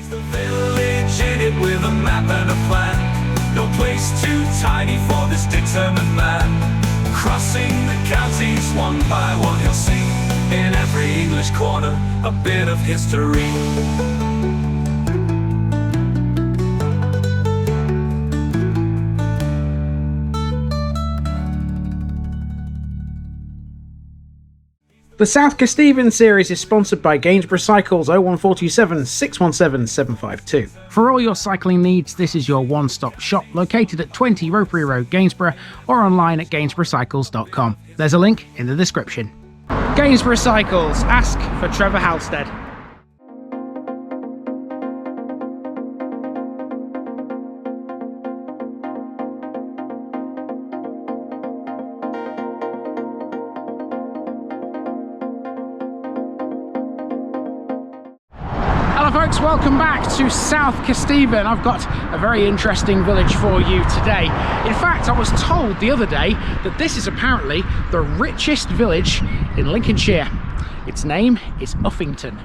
The village in it with a map and a plan. No place too tiny for this determined man. Crossing the counties one by one, he'll see in every English corner a bit of history. The South Kesteven series is sponsored by Gainsborough Cycles 01427 617 752. For all your cycling needs, this is your one-stop shop located at 20 Ropery Road, Gainsborough, or online at gainsboroughcycles.com. There's a link in the description. Gainsborough Cycles, ask for Trevor Halstead. Hello folks, welcome back to South Kesteven. I've got a very interesting village for you today. In fact, I was told the other day that this is apparently the richest village in Lincolnshire. Its name is Uffington.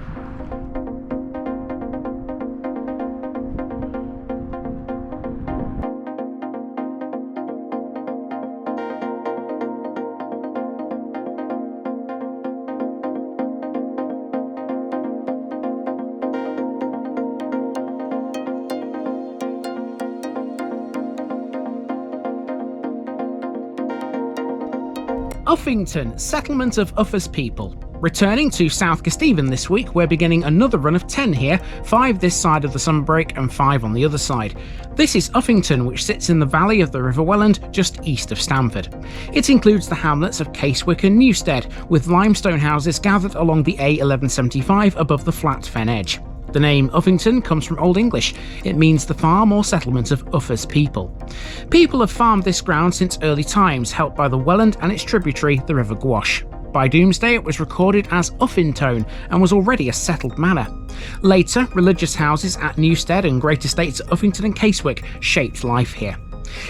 Uffington, settlement of Uffers people. Returning to South Kesteven this week, we're beginning another run of 10 here, 5 this side of the summer break and 5 on the other side. This is Uffington, which sits in the valley of the River Welland, just east of Stamford. It includes the hamlets of Casewick and Newstead, with limestone houses gathered along the A1175 above the flat fen edge. The name Uffington comes from Old English. It means the farm or settlement of Uffers people. People have farmed this ground since early times, helped by the Welland and its tributary, the River Gwash. By Doomsday it was recorded as Uffington and was already a settled manor. Later, religious houses at Newstead and great estates at Uffington and Casewick shaped life here.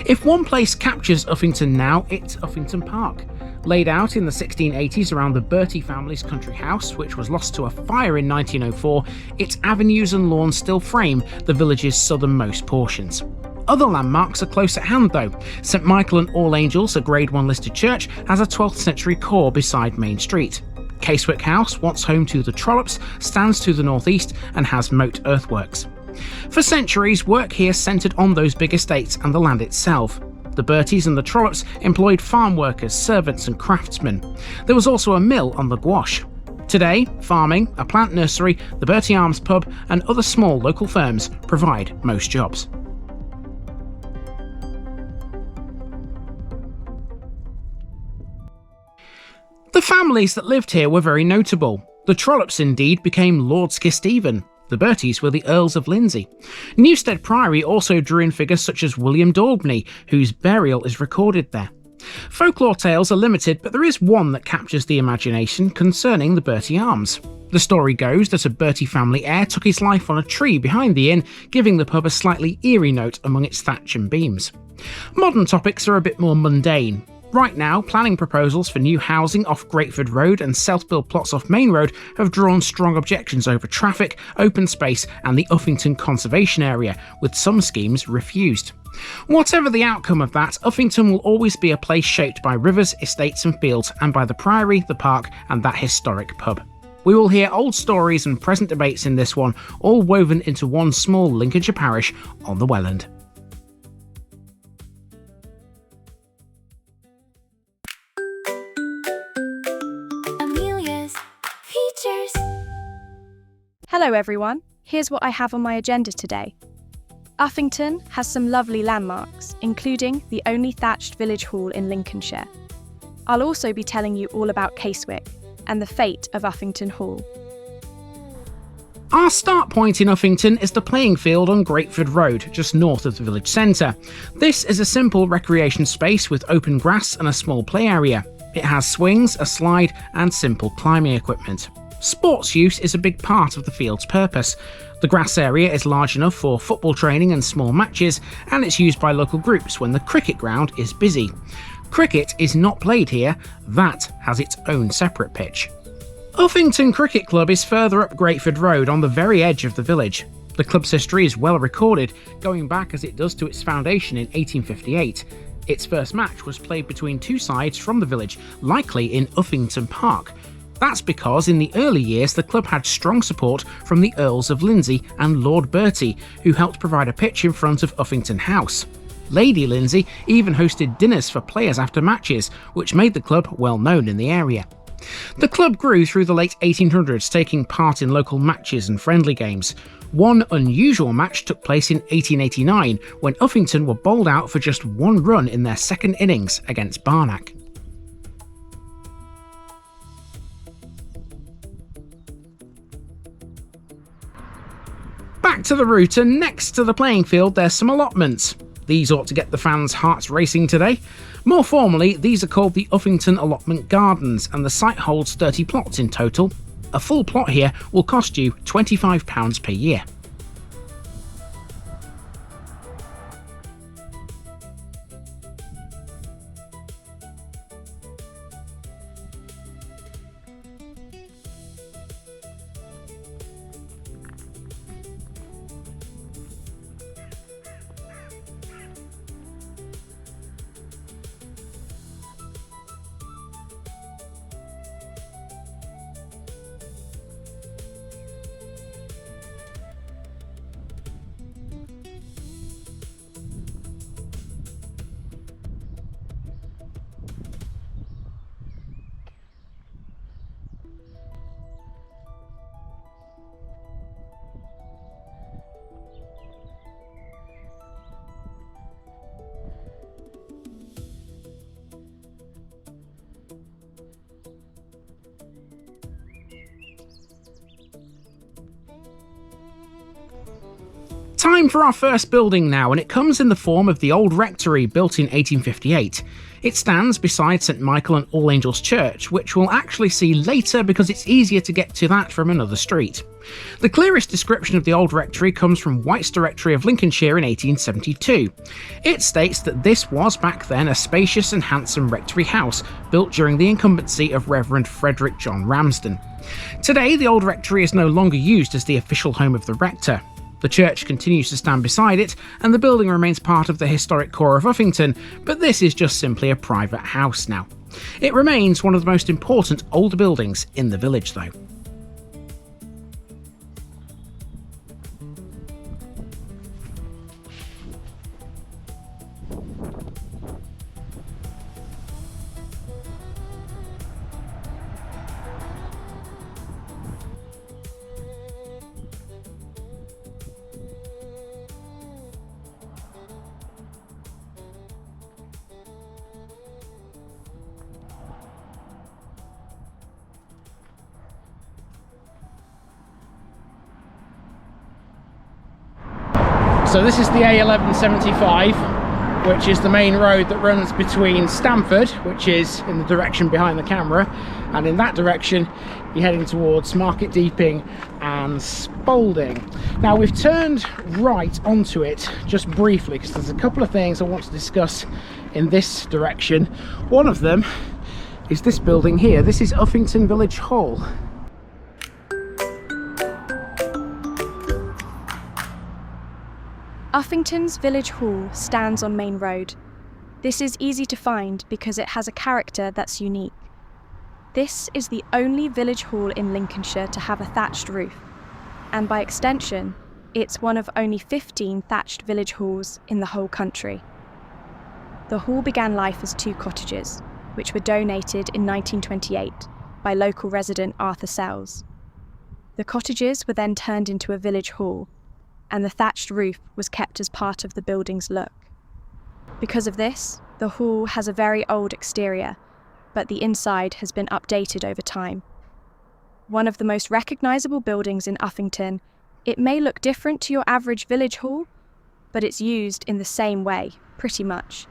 If one place captures Uffington now, it's Uffington Park. Laid out in the 1680s around the Bertie family's country house, which was lost to a fire in 1904, its avenues and lawns still frame the village's southernmost portions. Other landmarks are close at hand though. St Michael and All Angels, a Grade 1 listed church, has a 12th century core beside Main Street. Casewick House, once home to the Trollops, stands to the northeast and has moat earthworks. For centuries, work here centred on those big estates and the land itself. The Berties and the Trollops employed farm workers, servants and craftsmen. There was also a mill on the Gwash. Today, farming, a plant nursery, the Bertie Arms pub and other small local firms provide most jobs. The families that lived here were very notable. The Trollops indeed became Lords Kesteven. The Berties were the Earls of Lindsey. Newstead Priory also drew in figures such as William Daubney, whose burial is recorded there. Folklore tales are limited, but there is one that captures the imagination concerning the Bertie Arms. The story goes that a Bertie family heir took his life on a tree behind the inn, giving the pub a slightly eerie note among its thatch and beams. Modern topics are a bit more mundane. Right now, planning proposals for new housing off Greatford Road and self-build plots off Main Road have drawn strong objections over traffic, open space and the Uffington Conservation Area, with some schemes refused. Whatever the outcome of that, Uffington will always be a place shaped by rivers, estates and fields, and by the Priory, the park and that historic pub. We will hear old stories and present debates in this one, all woven into one small Lincolnshire parish on the Welland. Hello everyone, here's what I have on my agenda today. Uffington has some lovely landmarks, including the only thatched village hall in Lincolnshire. I'll also be telling you all about Casewick and the fate of Uffington Hall. Our start point in Uffington is the playing field on Greatford Road, just north of the village centre. This is a simple recreation space with open grass and a small play area. It has swings, a slide and simple climbing equipment. Sports use is a big part of the field's purpose. The grass area is large enough for football training and small matches, and it's used by local groups when the cricket ground is busy. Cricket is not played here, that has its own separate pitch. Uffington Cricket Club is further up Greatford Road on the very edge of the village. The club's history is well recorded, going back as it does to its foundation in 1858. Its first match was played between two sides from the village, likely in Uffington Park. That's because in the early years the club had strong support from the Earls of Lindsey and Lord Bertie, who helped provide a pitch in front of Uffington House. Lady Lindsay even hosted dinners for players after matches, which made the club well known in the area. The club grew through the late 1800s, taking part in local matches and friendly games. One unusual match took place in 1889 when Uffington were bowled out for just one run in their second innings against Barnack. Back to the route, and next to the playing field there's some allotments. These ought to get the fans' hearts racing today. More formally, these are called the Uffington Allotment Gardens, and the site holds 30 plots in total. A full plot here will cost you £25 per year. Time for our first building now, and it comes in the form of the old rectory built in 1858. It stands beside St Michael and All Angels Church, which we'll actually see later because it's easier to get to that from another street. The clearest description of the old rectory comes from White's Directory of Lincolnshire in 1872. It states that this was back then a spacious and handsome rectory house, built during the incumbency of Reverend Frederick John Ramsden. Today, the old rectory is no longer used as the official home of the rector. The church continues to stand beside it, and the building remains part of the historic core of Uffington, but this is just simply a private house now. It remains one of the most important older buildings in the village though. So this is the A1175, which is the main road that runs between Stamford, which is in the direction behind the camera, and in that direction you're heading towards Market Deeping and Spalding. Now we've turned right onto it just briefly because there's a couple of things I want to discuss in this direction. One of them is this building here. This is Uffington Village Hall. Uffington's Village Hall stands on Main Road. This is easy to find because it has a character that's unique. This is the only village hall in Lincolnshire to have a thatched roof, and by extension, it's one of only 15 thatched village halls in the whole country. The hall began life as 2 cottages, which were donated in 1928 by local resident Arthur Sells. The cottages were then turned into a village hall, and the thatched roof was kept as part of the building's look. Because of this, the hall has a very old exterior, but the inside has been updated over time. One of the most recognisable buildings in Uffington, it may look different to your average village hall, but it's used in the same way, pretty much.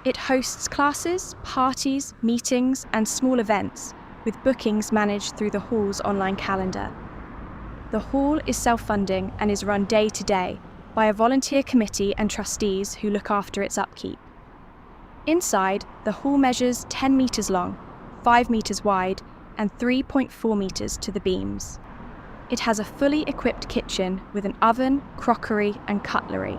It hosts classes, parties, meetings, and small events, with bookings managed through the hall's online calendar. The hall is self-funding and is run day to day by a volunteer committee and trustees who look after its upkeep. Inside, the hall measures 10 metres long, 5 metres wide, and 3.4 metres to the beams. It has a fully equipped kitchen with an oven, crockery and cutlery.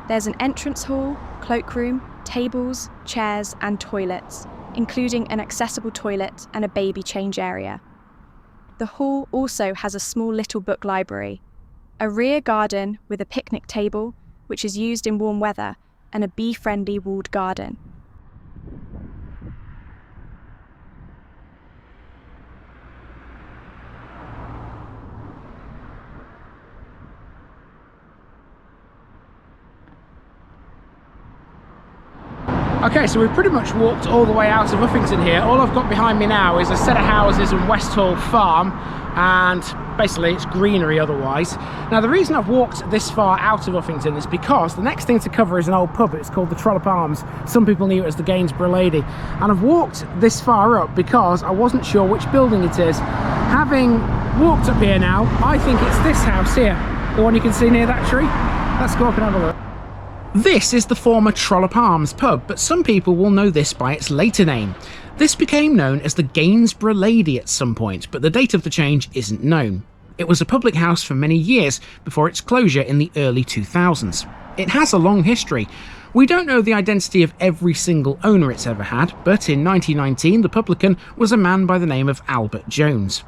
There's an entrance hall, cloakroom, tables, chairs and toilets, including an accessible toilet and a baby change area. The hall also has a small little book library, a rear garden with a picnic table, which is used in warm weather, and a bee-friendly walled garden. Okay, so we've pretty much walked all the way out of Uffington here. All I've got behind me now is a set of houses and Westhall Farm, and basically it's greenery otherwise. Now the reason I've walked this far out of Uffington is because the next thing to cover is an old pub. It's called the Trollope Arms. Some people knew it as the Gainsborough Lady. And I've walked this far up because I wasn't sure which building it is. Having walked up here now, I think it's this house here, the one you can see near that tree. Let's go up and have a look. This is the former Trollope Arms pub, but some people will know this by its later name. This became known as the Gainsborough Lady at some point, but the date of the change isn't known. It was a public house for many years before its closure in the early 2000s. It has a long history. We don't know the identity of every single owner it's ever had, but in 1919 the publican was a man by the name of Albert Jones.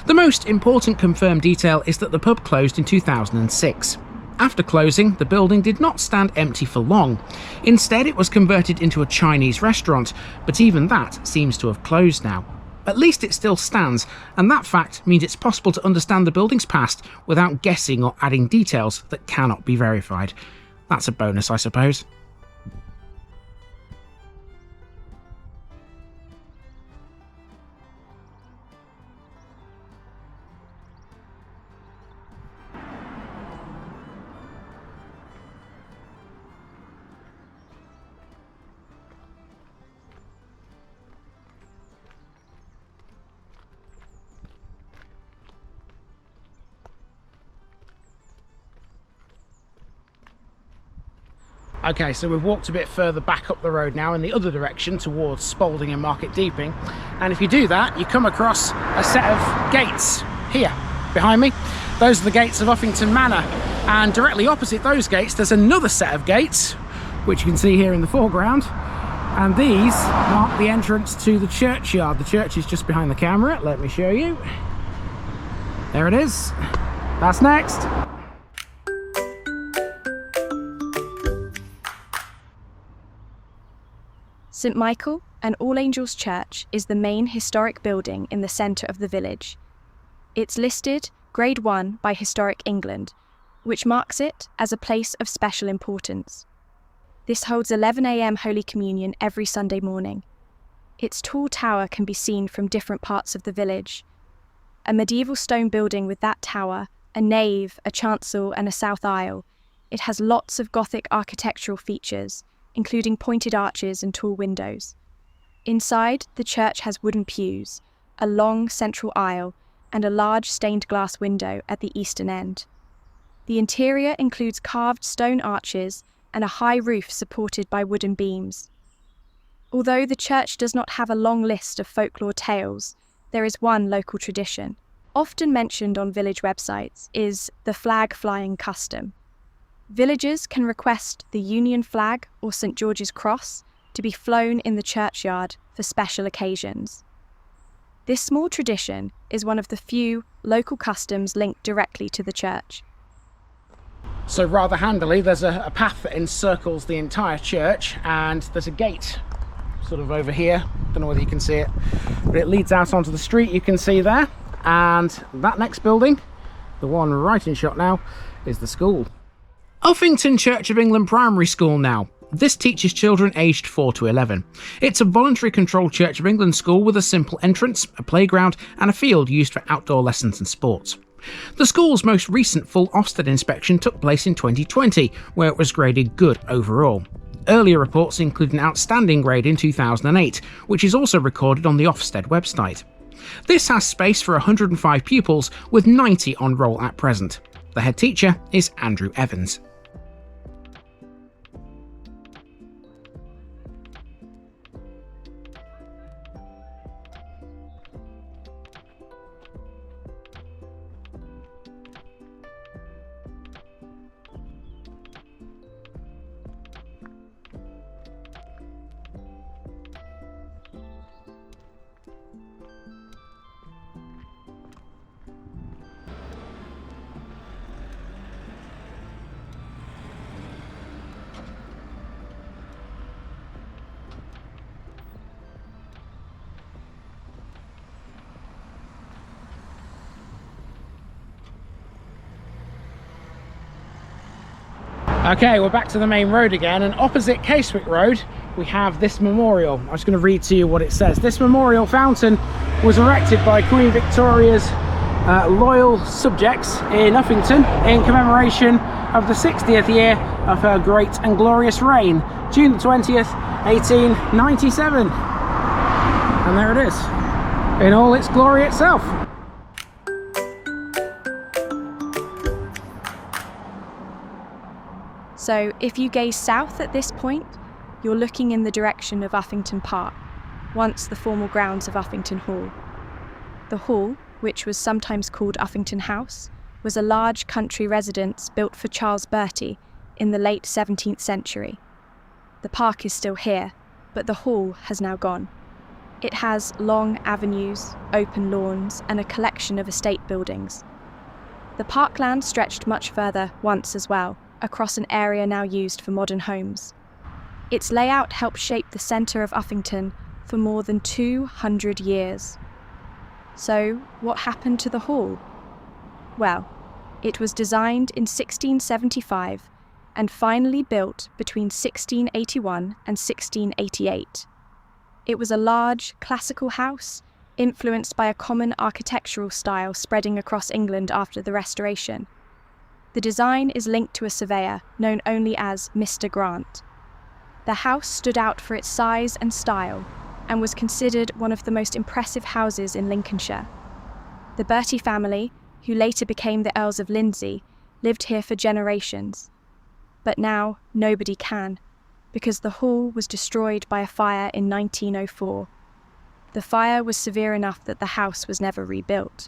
The most important confirmed detail is that the pub closed in 2006. After closing, the building did not stand empty for long. Instead, it was converted into a Chinese restaurant, but even that seems to have closed now. At least it still stands, and that fact means it's possible to understand the building's past without guessing or adding details that cannot be verified. That's a bonus, I suppose. Okay, so we've walked a bit further back up the road now in the other direction towards Spalding and Market Deeping, and if you do that you come across a set of gates here behind me. Those are the gates of Uffington Manor, and directly opposite those gates there's another set of gates which you can see here in the foreground, and these mark the entrance to the churchyard. The church is just behind the camera. Let me show you. There it is. That's next. St Michael and All Angels Church is the main historic building in the centre of the village. It's listed Grade 1 by Historic England, which marks it as a place of special importance. This holds 11 AM Holy Communion every Sunday morning. Its tall tower can be seen from different parts of the village. A medieval stone building with that tower, a nave, a chancel and a south aisle, it has lots of Gothic architectural features, including pointed arches and tall windows. Inside, the church has wooden pews, a long central aisle, and a large stained glass window at the eastern end. The interior includes carved stone arches and a high roof supported by wooden beams. Although the church does not have a long list of folklore tales, there is one local tradition. Often mentioned on village websites is the flag flying custom. Villagers can request the Union flag or St George's Cross to be flown in the churchyard for special occasions. This small tradition is one of the few local customs linked directly to the church. So rather handily, there's a path that encircles the entire church, and there's a gate sort of over here. Don't know whether you can see it, but it leads out onto the street you can see there. And that next building, the one right in shot now, is the school. Uffington Church of England Primary School now. This teaches children aged 4 to 11. It's a voluntary controlled Church of England school with a simple entrance, a playground and a field used for outdoor lessons and sports. The school's most recent full Ofsted inspection took place in 2020, where it was graded good overall. Earlier reports include an outstanding grade in 2008, which is also recorded on the Ofsted website. This has space for 105 pupils, with 90 on roll at present. The head teacher is Andrew Evans. Okay, we're back to the main road again, and opposite Casewick Road we have this memorial. I'm just going to read to you what it says. This memorial fountain was erected by Queen Victoria's loyal subjects in Uffington in commemoration of the 60th year of her great and glorious reign, June the 20th, 1897. And there it is, in all its glory itself. So if you gaze south at this point, you're looking in the direction of Uffington Park, once the formal grounds of Uffington Hall. The hall, which was sometimes called Uffington House, was a large country residence built for Charles Bertie in the late 17th century. The park is still here, but the hall has now gone. It has long avenues, open lawns, and a collection of estate buildings. The parkland stretched much further once as well, across an area now used for modern homes. Its layout helped shape the centre of Uffington for more than 200 years. So, what happened to the hall? Well, it was designed in 1675 and finally built between 1681 and 1688. It was a large, classical house, influenced by a common architectural style spreading across England after the Restoration. The design is linked to a surveyor known only as Mr. Grant. The house stood out for its size and style and was considered one of the most impressive houses in Lincolnshire. The Bertie family, who later became the Earls of Lindsey, lived here for generations. But now nobody can, because the hall was destroyed by a fire in 1904. The fire was severe enough that the house was never rebuilt.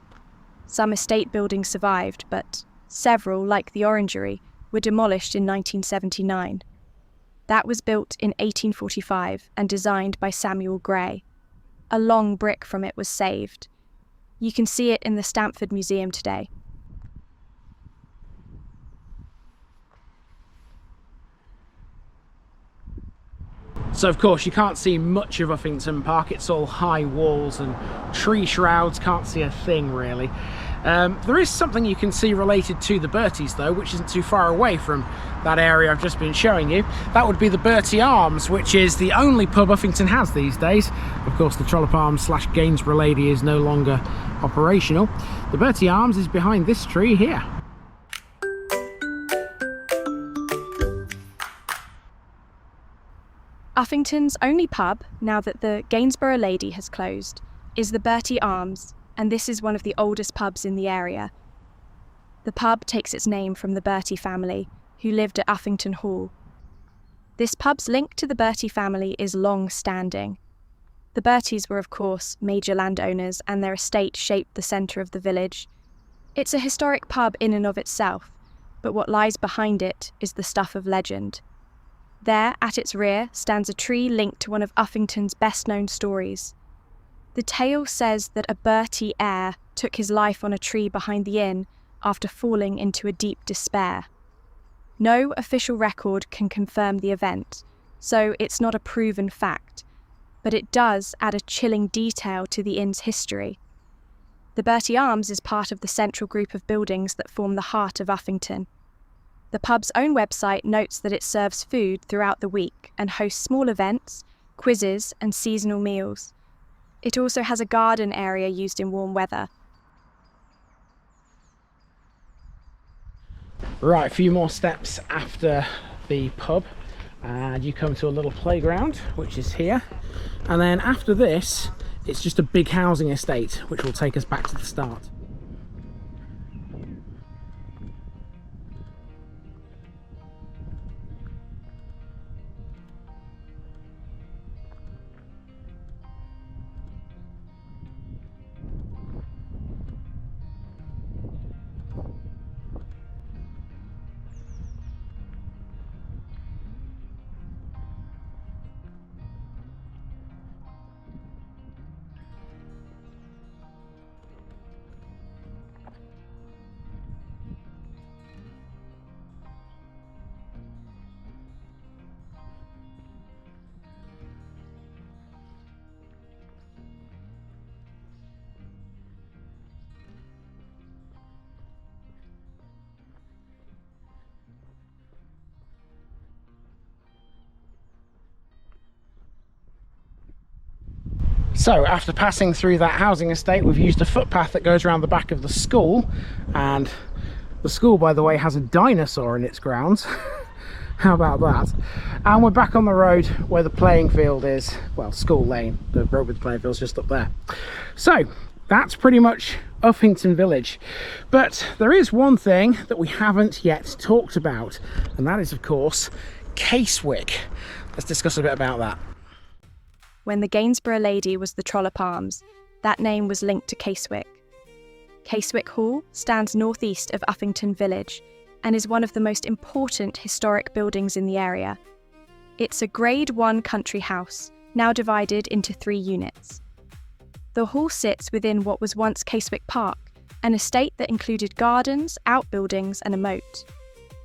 Some estate buildings survived, but several, like the Orangery, were demolished in 1979. That was built in 1845 and designed by Samuel Gray. A long brick from it was saved. You can see it in the Stamford Museum today. So of course you can't see much of Uffington Park, it's all high walls and tree shrouds, can't see a thing really. There is something you can see related to the Berties though, which isn't too far away from that area I've just been showing you. That would be the Bertie Arms, which is the only pub Uffington has these days. Of course the Trollope Arms / Gainsborough Lady is no longer operational. The Bertie Arms is behind this tree here. Uffington's only pub, now that the Gainsborough Lady has closed, is the Bertie Arms, and this is one of the oldest pubs in the area. The pub takes its name from the Bertie family, who lived at Uffington Hall. This pub's link to the Bertie family is long-standing. The Berties were, of course, major landowners, and their estate shaped the centre of the village. It's a historic pub in and of itself, but what lies behind it is the stuff of legend. There, at its rear, stands a tree linked to one of Uffington's best-known stories. The tale says that a Bertie heir took his life on a tree behind the inn after falling into a deep despair. No official record can confirm the event, so it's not a proven fact, but it does add a chilling detail to the inn's history. The Bertie Arms is part of the central group of buildings that form the heart of Uffington. The pub's own website notes that it serves food throughout the week and hosts small events, quizzes, and seasonal meals. It also has a garden area used in warm weather. Right, a few more steps after the pub and you come to a little playground, which is here. And then after this, it's just a big housing estate, which will take us back to the start. So after passing through that housing estate, we've used a footpath that goes around the back of the school, and the school, by the way, has a dinosaur in its grounds. How about that? And we're back on the road where the playing field is. Well, School Lane, the road with the playing field is just up there. So that's pretty much Uffington Village. But there is one thing that we haven't yet talked about, and that is, of course, Casewick. Let's discuss a bit about that. When the Gainsborough lady was the Trollope Arms, that name was linked to Casewick. Casewick Hall stands northeast of Uffington Village and is one of the most important historic buildings in the area. It's a Grade 1 country house, now divided into 3 units. The hall sits within what was once Casewick Park, an estate that included gardens, outbuildings and a moat.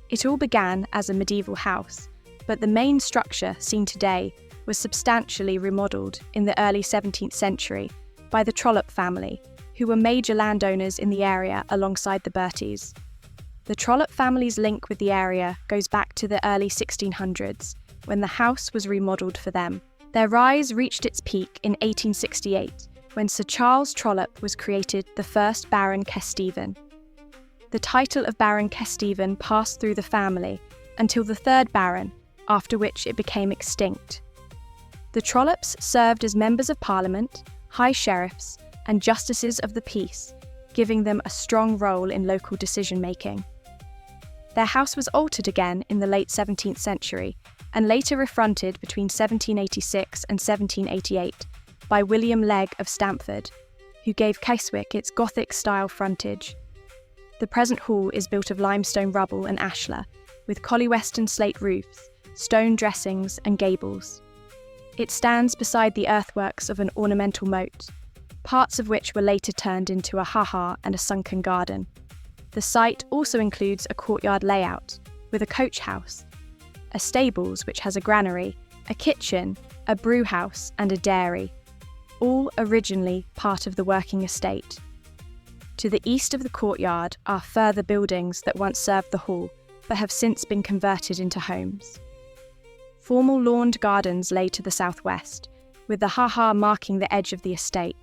It all began as a medieval house, but the main structure seen today was substantially remodelled in the early 17th century by the Trollope family, who were major landowners in the area alongside the Berties. The Trollope family's link with the area goes back to the early 1600s, when the house was remodelled for them. Their rise reached its peak in 1868, when Sir Charles Trollope was created the first Baron Kesteven. The title of Baron Kesteven passed through the family until the 3rd Baron, after which it became extinct. The Trollopes served as members of Parliament, High Sheriffs, and Justices of the Peace, giving them a strong role in local decision-making. Their house was altered again in the late 17th century and later refronted between 1786 and 1788 by William Legge of Stamford, who gave Casewick its Gothic-style frontage. The present hall is built of limestone rubble and ashlar, with Collyweston slate roofs, stone dressings and gables. It stands beside the earthworks of an ornamental moat, parts of which were later turned into a ha-ha and a sunken garden. The site also includes a courtyard layout, with a coach house, a stables which has a granary, a kitchen, a brew house and a dairy, all originally part of the working estate. To the east of the courtyard are further buildings that once served the hall, but have since been converted into homes. Formal lawned gardens lay to the southwest, with the ha-ha marking the edge of the estate.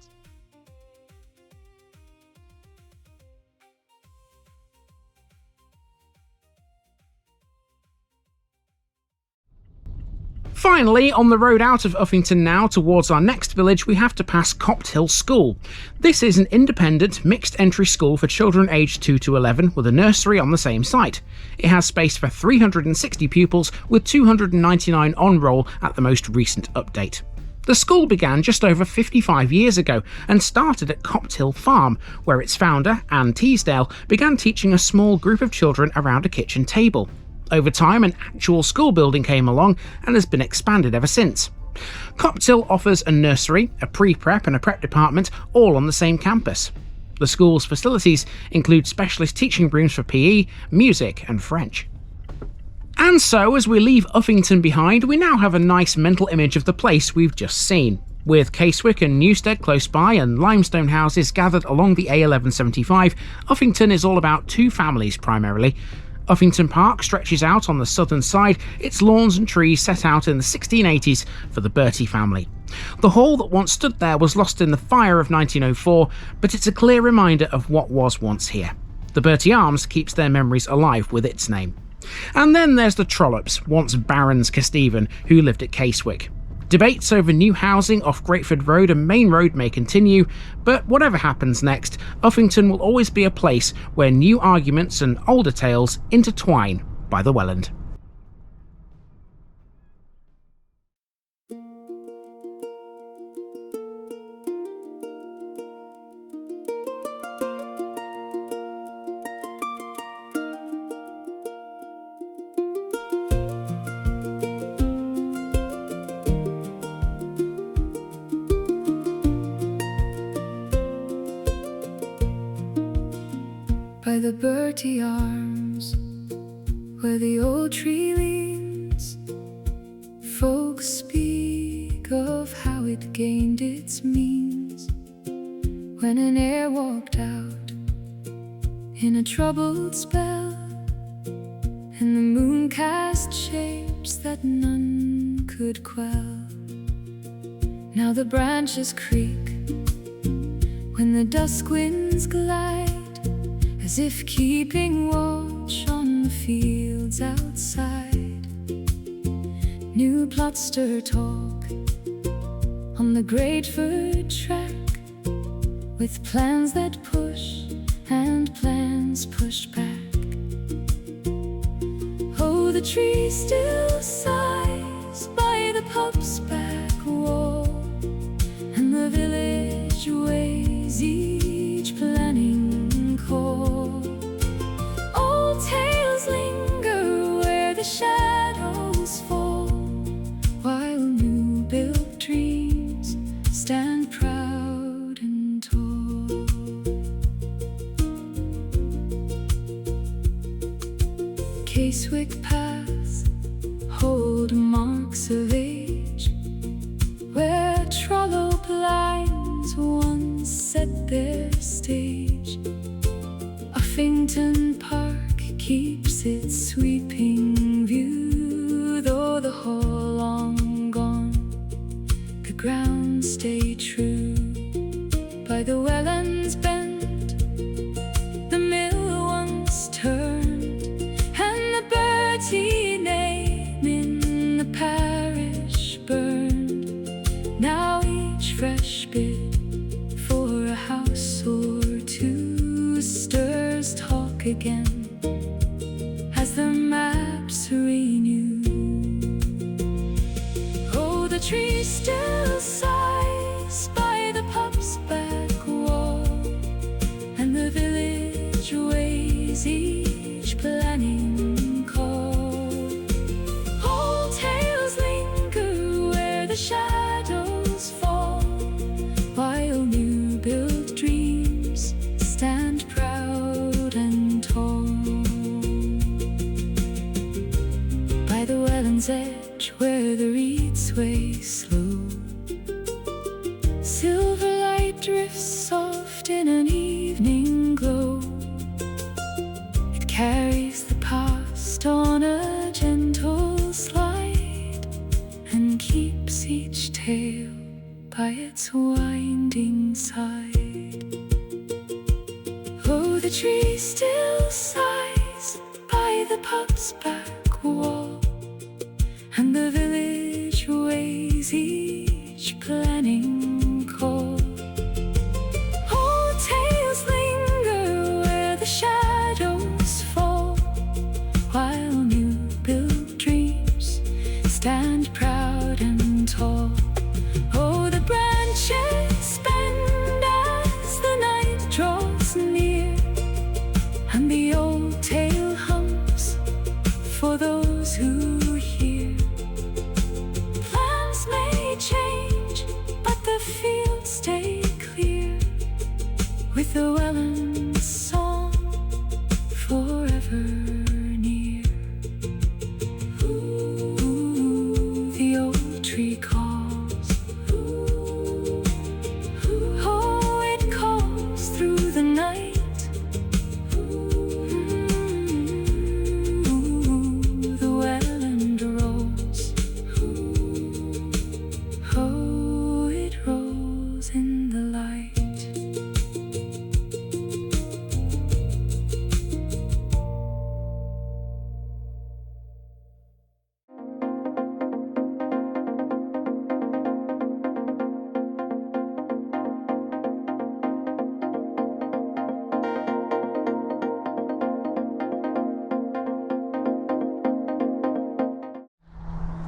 Finally, on the road out of Uffington now towards our next village, we have to pass Copt Hill School. This is an independent, mixed-entry school for children aged 2 to 11 with a nursery on the same site. It has space for 360 pupils with 299 on roll at the most recent update. The school began just over 55 years ago and started at Copt Hill Farm, where its founder, Anne Teasdale, began teaching a small group of children around a kitchen table. Over time, an actual school building came along and has been expanded ever since. Copt Hill offers a nursery, a pre-prep and a prep department, all on the same campus. The school's facilities include specialist teaching rooms for PE, music and French. And so, as we leave Uffington behind, we now have a nice mental image of the place we've just seen. With Casewick and Newstead close by and limestone houses gathered along the A1175, Uffington is all about 2 families primarily. Uffington Park stretches out on the southern side, its lawns and trees set out in the 1680s for the Bertie family. The hall that once stood there was lost in the fire of 1904, but it's a clear reminder of what was once here. The Bertie Arms keeps their memories alive with its name. And then there's the Trollopes, once Barons Kesteven, who lived at Casewick. Debates over new housing off Greatford Road and Main Road may continue, but whatever happens next, Uffington will always be a place where new arguments and older tales intertwine by the Welland. By the Bertie Arms, where the old tree leans, folks speak of how it gained its means when an heir walked out in a troubled spell, and the moon cast shapes that none could quell. Now the branches creak when the dusk winds glide, as if keeping watch on the fields outside. New plots stir talk on the great fir track, with plans that push and plans push back. Oh, the tree still sighs by the pub's back wall, and the village weighs each planning call. Old tales linger where the shadows fall, while new-built dreams stand proud and tall. Casewick paths hold marks of age, where trollope lines once set their stage. Uffington Park keeps its sweeping view, though the hall long gone, the grounds stay true. By the Wellands bend, the mill once turned, and the Bertie name in the parish burned. Now each fresh bid for a house or two stirs talk again as the maps renew. Oh, the tree still sighs by the pub's back wall, and the village weighs each planning call. Old tales linger where the shadows fall, while new-built dreams stand proud and tall. By the Wellands edge where the reeds sway slow, silver light drifts soft in an evening glow. It carries the past on a gentle slide, and keeps each tale by its winding side. Oh, the tree still sighs by the pub's back wall, and the village weighs each planning call. Old tales linger where the shadows fall, while new-built dreams stand proud and tall. Oh, the branches bend as the night draws near, and the old tale hums for those who hear. Plans may change, but the fields stay clear, with the Wellands song forever near. Ooh, the old tree calls. Oh, it calls through the night. The Welland rolls. Oh, it rolls in the light.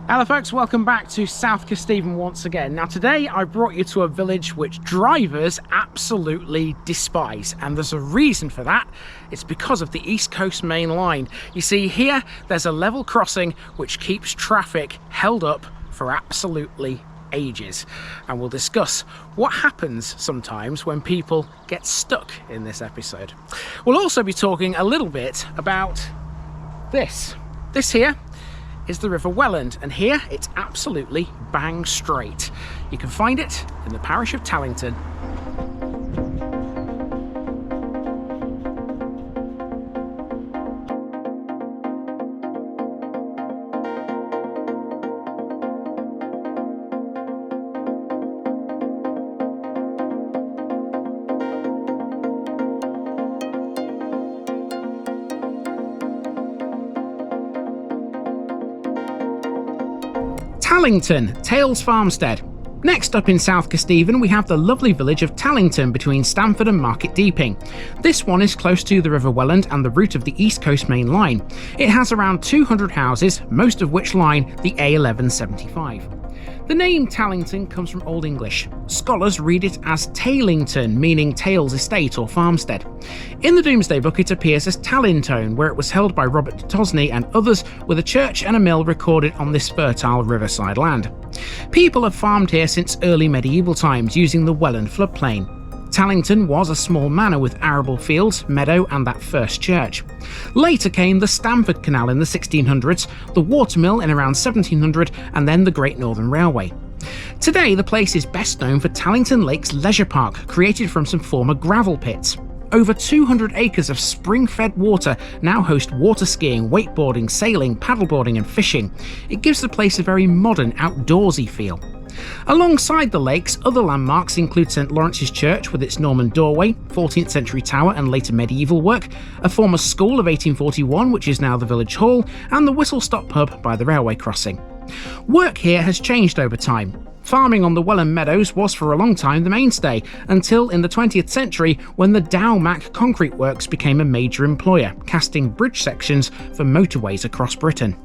Hello folks, welcome back to South Kesteven once again. Now today I brought you to a village which drivers absolutely despise, and there's a reason for that. It's because of the East Coast Main Line. You see here there's a level crossing which keeps traffic held up for absolutely ages, and we'll discuss what happens sometimes when people get stuck in this episode. We'll also be talking a little bit about this. This here is the River Welland, and here it's absolutely bang straight. You can find it in the parish of Tallington. Tallington, Tales Farmstead. Next up in South Kesteven we have the lovely village of Tallington between Stamford and Market Deeping. This one is close to the River Welland and the route of the East Coast Main Line. It has around 200 houses, most of which line the A1175. The name Tallington comes from Old English. Scholars read it as Tailington, meaning Tales Estate or Farmstead. In the Domesday Book it appears as Tallintone, where it was held by Robert de Tosney and others, with a church and a mill recorded on this fertile riverside land. People have farmed here since early medieval times using the Welland floodplain. Tallington was a small manor with arable fields, meadow and that first church. Later came the Stamford Canal in the 1600s, the watermill in around 1700 and then the Great Northern Railway. Today the place is best known for Tallington Lakes Leisure Park, created from some former gravel pits. Over 200 acres of spring-fed water now host water skiing, wakeboarding, sailing, paddleboarding and fishing. It gives the place a very modern, outdoorsy feel. Alongside the lakes, other landmarks include St Lawrence's Church with its Norman doorway, 14th century tower and later medieval work, a former school of 1841 which is now the village hall, and the Whistle Stop pub by the railway crossing. Work here has changed over time. Farming on the Welland Meadows was for a long time the mainstay, until in the 20th century when the Dow-Mac Concrete Works became a major employer, casting bridge sections for motorways across Britain.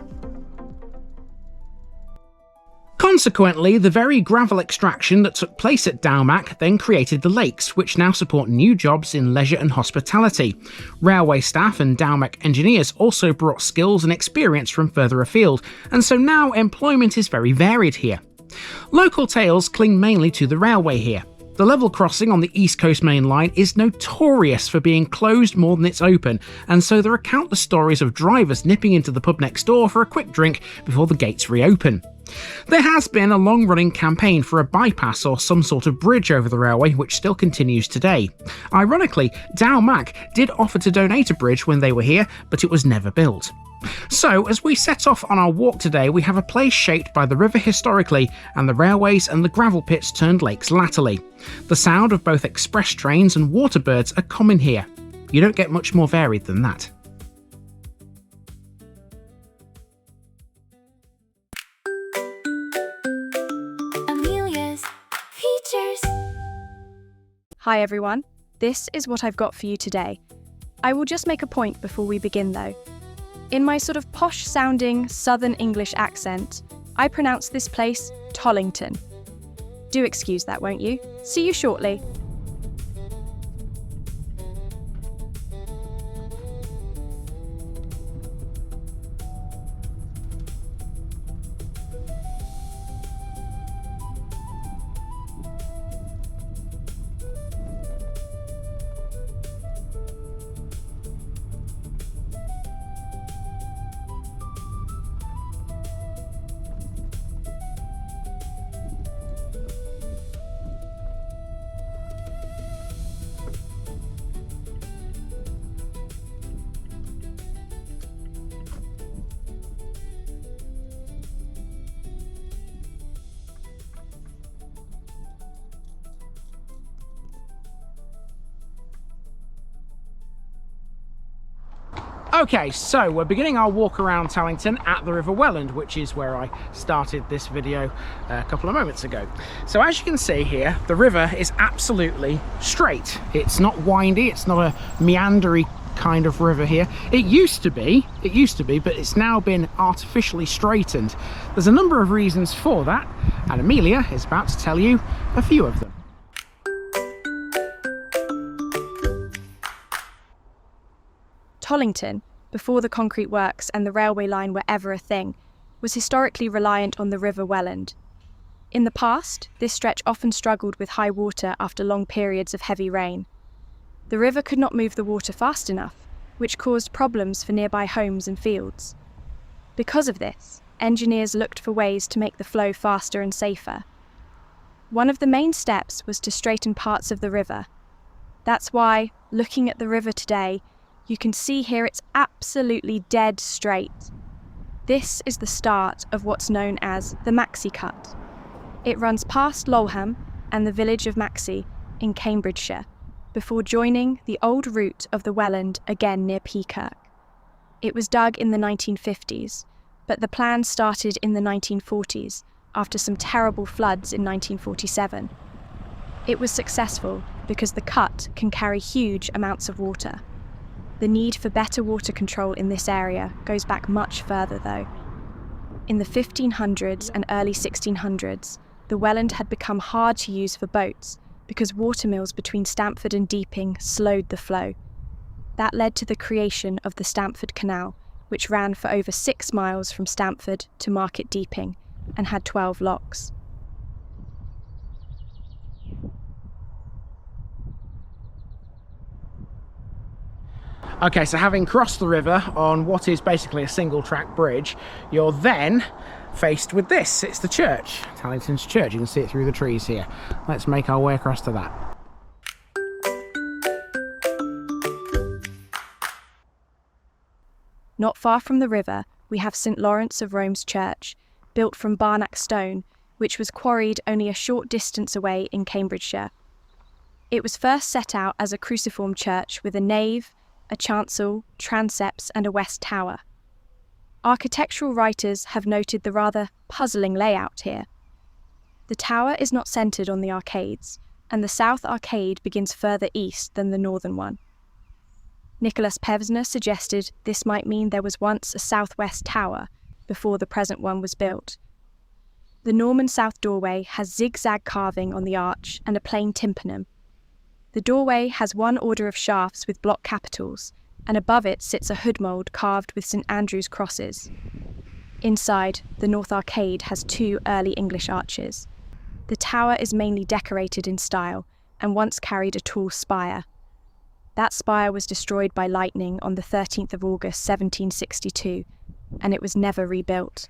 Consequently, the very gravel extraction that took place at Dow-Mac then created the lakes, which now support new jobs in leisure and hospitality. Railway staff and Dow-Mac engineers also brought skills and experience from further afield, and so now employment is very varied here. Local tales cling mainly to the railway here. The level crossing on the East Coast Main Line is notorious for being closed more than it's open, and so there are countless stories of drivers nipping into the pub next door for a quick drink before the gates reopen. There has been a long-running campaign for a bypass or some sort of bridge over the railway, which still continues today. Ironically, Dow-Mac did offer to donate a bridge when they were here, but it was never built. So, as we set off on our walk today, we have a place shaped by the river historically and the railways and the gravel pits turned lakes latterly. The sound of both express trains and water birds are common here. You don't get much more varied than that. Hi everyone, this is what I've got for you today. I will just make a point before we begin though. In my sort of posh-sounding Southern English accent, I pronounce this place Tollington. Do excuse that, won't you? See you shortly. Okay, so we're beginning our walk around Tallington at the River Welland, which is where I started this video a couple of moments ago. So as you can see here, the river is absolutely straight. It's not windy, it's not a meandery kind of river here. It used to be, but it's now been artificially straightened. There's a number of reasons for that, and Amelia is about to tell you a few of them. Tollington, before the concrete works and the railway line were ever a thing, was historically reliant on the River Welland. In the past, this stretch often struggled with high water after long periods of heavy rain. The river could not move the water fast enough, which caused problems for nearby homes and fields. Because of this, engineers looked for ways to make the flow faster and safer. One of the main steps was to straighten parts of the river. That's why, looking at the river today, you can see here it's absolutely dead straight. This is the start of what's known as the Maxey Cut. It runs past Lolham and the village of Maxey in Cambridgeshire, before joining the old route of the Welland again near Peakirk. It was dug in the 1950s, but the plan started in the 1940s after some terrible floods in 1947. It was successful because the cut can carry huge amounts of water. The need for better water control in this area goes back much further though. In the 1500s and early 1600s, the Welland had become hard to use for boats because watermills between Stamford and Deeping slowed the flow. That led to the creation of the Stamford Canal, which ran for over 6 miles from Stamford to Market Deeping and had 12 locks. Okay, so having crossed the river on what is basically a single track bridge, you're then faced with this. It's the church, Tallington's church. You can see it through the trees here. Let's make our way across to that. Not far from the river, we have St Lawrence of Rome's church, built from Barnack stone, which was quarried only a short distance away in Cambridgeshire. It was first set out as a cruciform church with a nave, a chancel, transepts and a west tower. Architectural writers have noted the rather puzzling layout here. The tower is not centred on the arcades, and the south arcade begins further east than the northern one. Nicholas Pevsner suggested this might mean there was once a southwest tower before the present one was built. The Norman south doorway has zigzag carving on the arch and a plain tympanum. The doorway has one order of shafts with block capitals, and above it sits a hood mould carved with St Andrew's crosses. Inside, the north arcade has 2 early English arches. The tower is mainly decorated in style and once carried a tall spire. That spire was destroyed by lightning on the 13th of August 1762, and it was never rebuilt.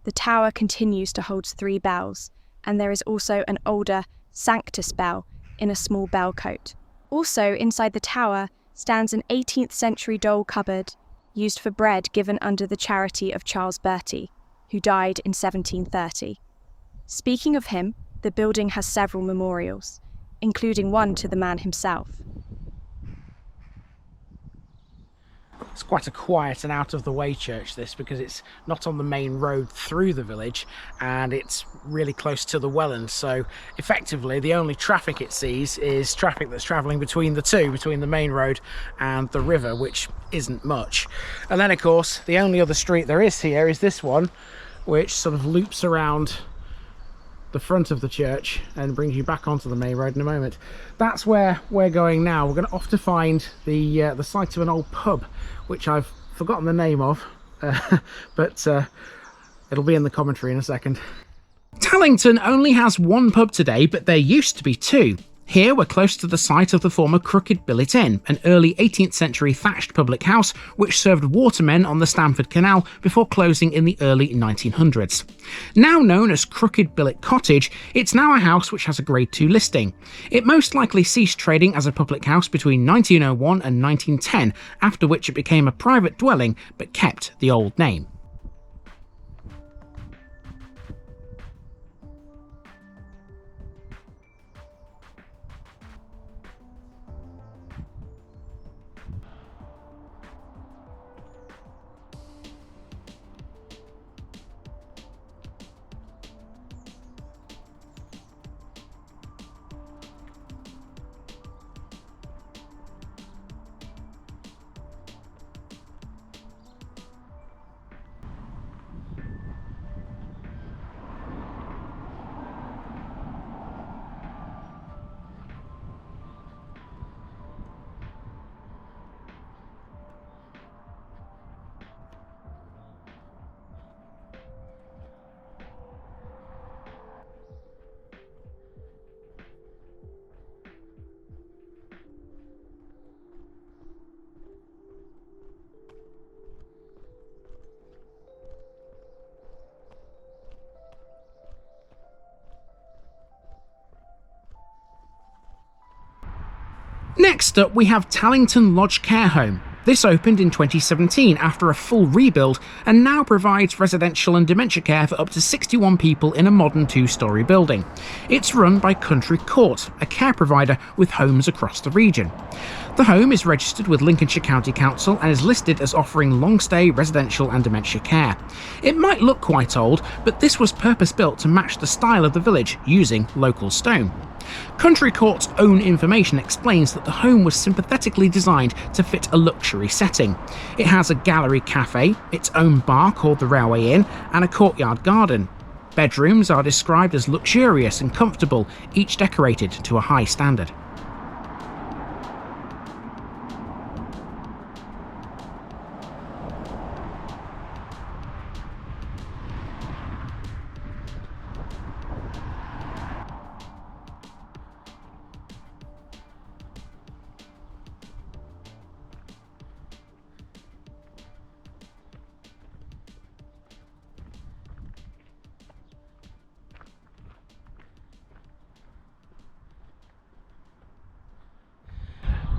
The tower continues to hold 3 bells, and there is also an older Sanctus bell in a small bell cote. Also inside the tower stands an 18th century dole cupboard used for bread given under the charity of Charles Bertie, who died in 1730. Speaking of him, the building has several memorials, including one to the man himself. It's quite a quiet and out-of-the-way church, this, because it's not on the main road through the village and it's really close to the Welland, so effectively the only traffic it sees is traffic that's travelling between the two, between the main road and the river, which isn't much. And then of course the only other street there is here is this one, which sort of loops around the front of the church and brings you back onto the main road in a moment. That's where we're going now. We're going to off to find the site of an old pub, which I've forgotten the name of, but it'll be in the commentary in a second. Tallington only has 1 pub today, but there used to be 2. Here we're close to the site of the former Crooked Billet Inn, an early 18th century thatched public house which served watermen on the Stamford Canal before closing in the early 1900s. Now known as Crooked Billet Cottage, it's now a house which has a Grade 2 listing. It most likely ceased trading as a public house between 1901 and 1910, after which it became a private dwelling but kept the old name. Next up we have Tallington Lodge Care Home. This opened in 2017 after a full rebuild and now provides residential and dementia care for up to 61 people in a modern 2-storey building. It's run by Country Court, a care provider with homes across the region. The home is registered with Lincolnshire County Council and is listed as offering long-stay residential and dementia care. It might look quite old, but this was purpose-built to match the style of the village using local stone. Country Court's own information explains that the home was sympathetically designed to fit a luxury setting. It has a gallery cafe, its own bar called the Railway Inn, and a courtyard garden. Bedrooms are described as luxurious and comfortable, each decorated to a high standard.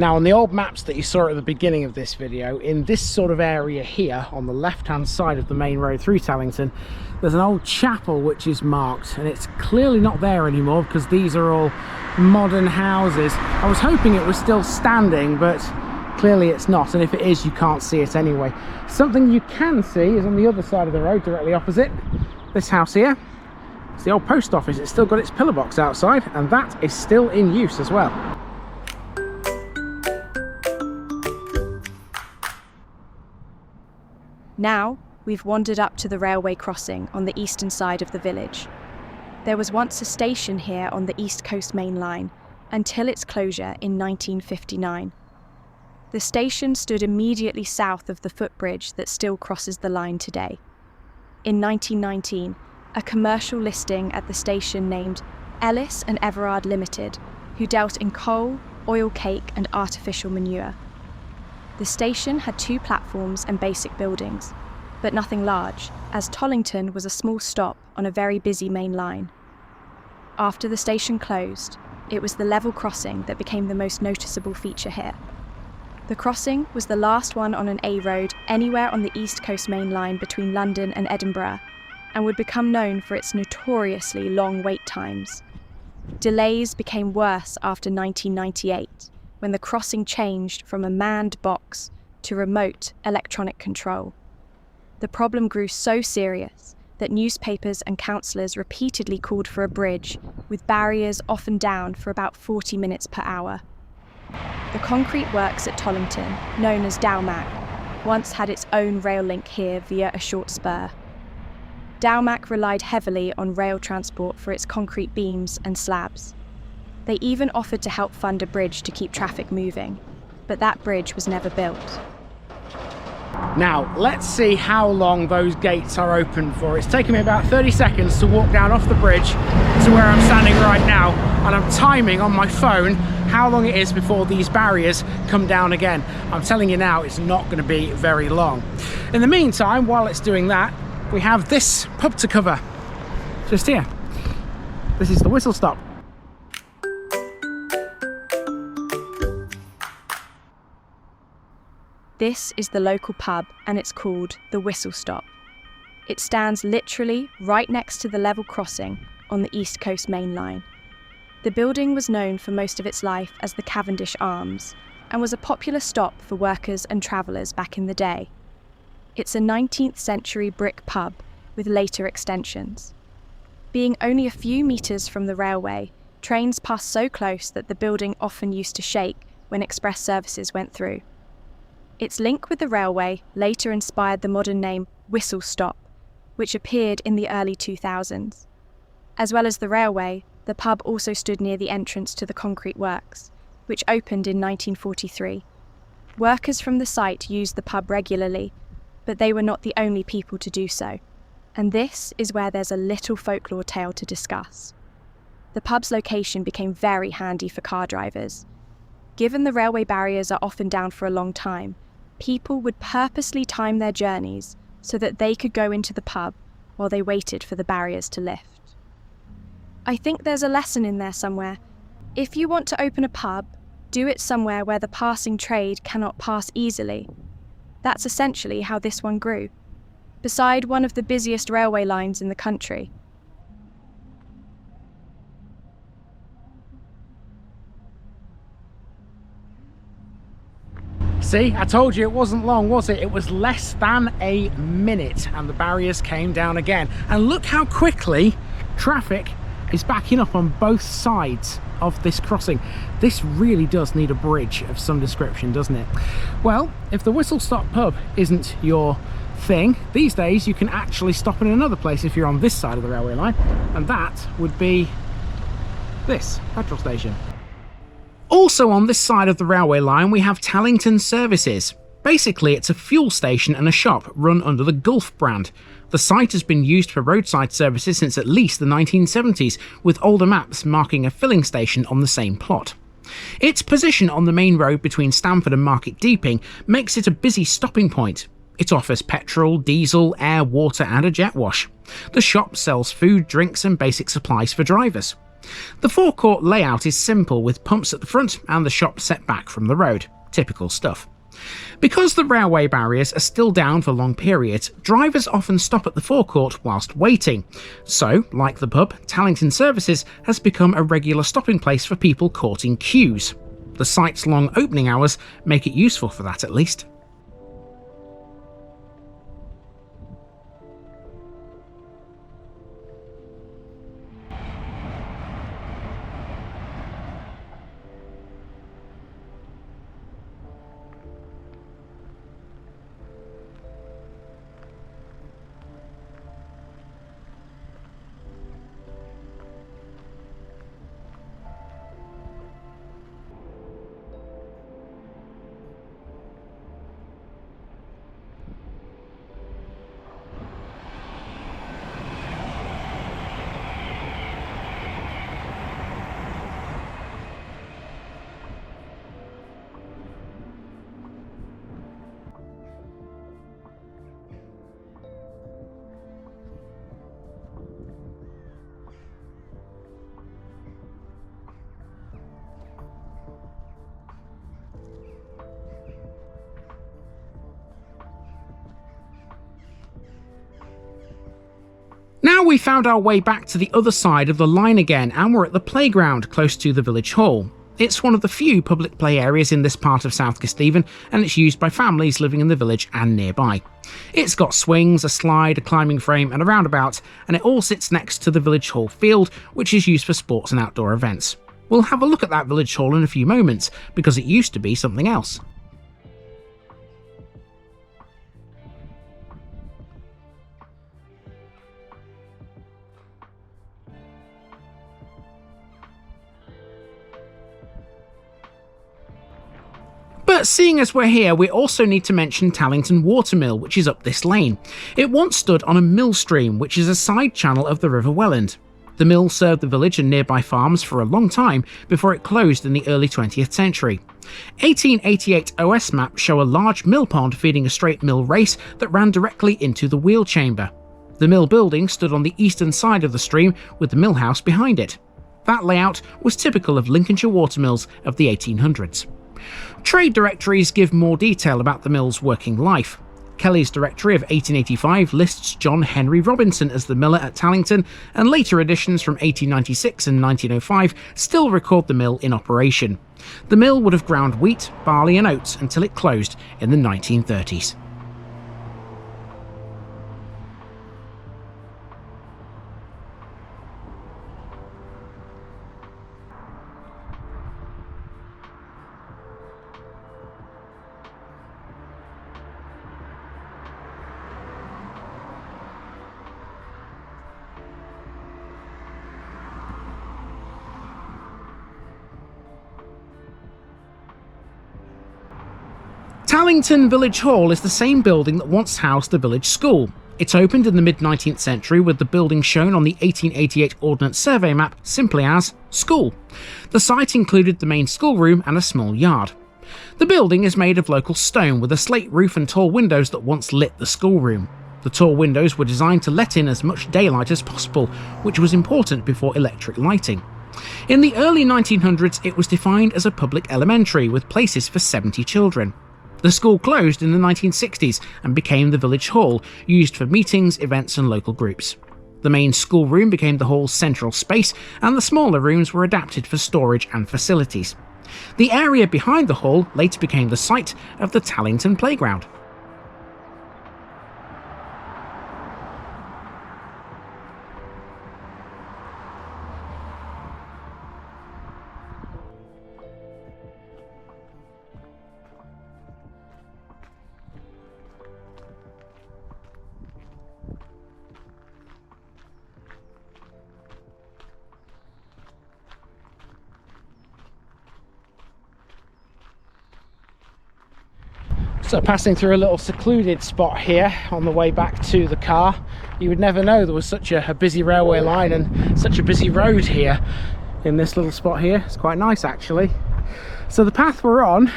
Now, on the old maps that you saw at the beginning of this video, in this sort of area here, on the left-hand side of the main road through Tallington, there's an old chapel which is marked, and it's clearly not there anymore because these are all modern houses. I was hoping it was still standing, but clearly it's not, and if it is, you can't see it anyway. Something you can see is on the other side of the road, directly opposite this house here. It's the old post office. It's still got its pillar box outside, and that is still in use as well. Now, we've wandered up to the railway crossing on the eastern side of the village. There was once a station here on the East Coast Main Line, until its closure in 1959. The station stood immediately south of the footbridge that still crosses the line today. In 1919, a commercial listing at the station named Ellis and Everard Limited, who dealt in coal, oil cake and artificial manure. The station had 2 platforms and basic buildings, but nothing large, as Tollington was a small stop on a very busy main line. After the station closed, it was the level crossing that became the most noticeable feature here. The crossing was the last one on an A road anywhere on the East Coast Main Line between London and Edinburgh, and would become known for its notoriously long wait times. Delays became worse after 1998, when the crossing changed from a manned box to remote electronic control. The problem grew so serious that newspapers and councillors repeatedly called for a bridge, with barriers often down for about 40 minutes per hour. The concrete works at Tollington, known as Dowmac, once had its own rail link here via a short spur. Dowmac relied heavily on rail transport for its concrete beams and slabs. They even offered to help fund a bridge to keep traffic moving, but that bridge was never built. Now, let's see how long those gates are open for. It's taken me about 30 seconds to walk down off the bridge to where I'm standing right now, and I'm timing on my phone how long it is before these barriers come down again. I'm telling you now, it's not going to be very long. In the meantime, while it's doing that, we have this pub to cover just here. This is the Whistle Stop. This is the local pub, and it's called the Whistle Stop. It stands literally right next to the level crossing on the East Coast Main Line. The building was known for most of its life as the Cavendish Arms, and was a popular stop for workers and travellers back in the day. It's a 19th century brick pub with later extensions. Being only a few metres from the railway, trains passed so close that the building often used to shake when express services went through. Its link with the railway later inspired the modern name Whistle Stop, which appeared in the early 2000s. As well as the railway, the pub also stood near the entrance to the concrete works, which opened in 1943. Workers from the site used the pub regularly, but they were not the only people to do so. And this is where there's a little folklore tale to discuss. The pub's location became very handy for car drivers. Given the railway barriers are often down for a long time, people would purposely time their journeys so that they could go into the pub while they waited for the barriers to lift. I think there's a lesson in there somewhere. If you want to open a pub, Do it somewhere where the passing trade cannot pass easily. That's essentially how this one grew, beside one of the busiest railway lines in the country. See, I told you it wasn't long, was it? It was less than a minute and the barriers came down again. And look how quickly traffic is backing up on both sides of this crossing. This really does need a bridge of some description, doesn't it? Well, if the Whistle Stop pub isn't your thing, these days you can actually stop in another place if you're on this side of the railway line, and that would be this petrol station. Also on this side of the railway line we have Tallington Services. Basically it's a fuel station and a shop run under the Gulf brand. The site has been used for roadside services since at least the 1970s, with older maps marking a filling station on the same plot. Its position on the main road between Stamford and Market Deeping makes it a busy stopping point. It offers petrol, diesel, air, water and a jet wash. The shop sells food, drinks and basic supplies for drivers. The forecourt layout is simple, with pumps at the front and the shop set back from the road. Typical stuff. Because the railway barriers are still down for long periods, drivers often stop at the forecourt whilst waiting. So, like the pub, Tallington Services has become a regular stopping place for people caught in queues. The site's long opening hours make it useful for that at least. Now we found our way back to the other side of the line again, and we're at the playground close to the village hall. It's one of the few public play areas in this part of South Kesteven, and it's used by families living in the village and nearby. It's got swings, a slide, a climbing frame and a roundabout, and it all sits next to the village hall field, which is used for sports and outdoor events. We'll have a look at that village hall in a few moments, because it used to be something else. But seeing as we're here, we also need to mention Tallington Watermill, which is up this lane. It once stood on a mill stream, which is a side channel of the River Welland. The mill served the village and nearby farms for a long time before it closed in the early 20th century. 1888 OS maps show a large mill pond feeding a straight mill race that ran directly into the wheel chamber. The mill building stood on the eastern side of the stream with the mill house behind it. That layout was typical of Lincolnshire watermills of the 1800s. Trade directories give more detail about the mill's working life. Kelly's Directory of 1885 lists John Henry Robinson as the miller at Tallington, and later editions from 1896 and 1905 still record the mill in operation. The mill would have ground wheat, barley and oats until it closed in the 1930s. Tallington Village Hall is the same building that once housed the village school. It opened in the mid-19th century, with the building shown on the 1888 Ordnance Survey map simply as School. The site included the main schoolroom and a small yard. The building is made of local stone with a slate roof and tall windows that once lit the schoolroom. The tall windows were designed to let in as much daylight as possible, which was important before electric lighting. In the early 1900s, it was defined as a public elementary with places for 70 children. The school closed in the 1960s and became the village hall, used for meetings, events and local groups. The main schoolroom became the hall's central space, and the smaller rooms were adapted for storage and facilities. The area behind the hall later became the site of the Tallington Playground. So passing through a little secluded spot here on the way back to the car. You would never know there was such a busy railway line and such a busy road here in this little spot here. It's quite nice actually. So the path we're on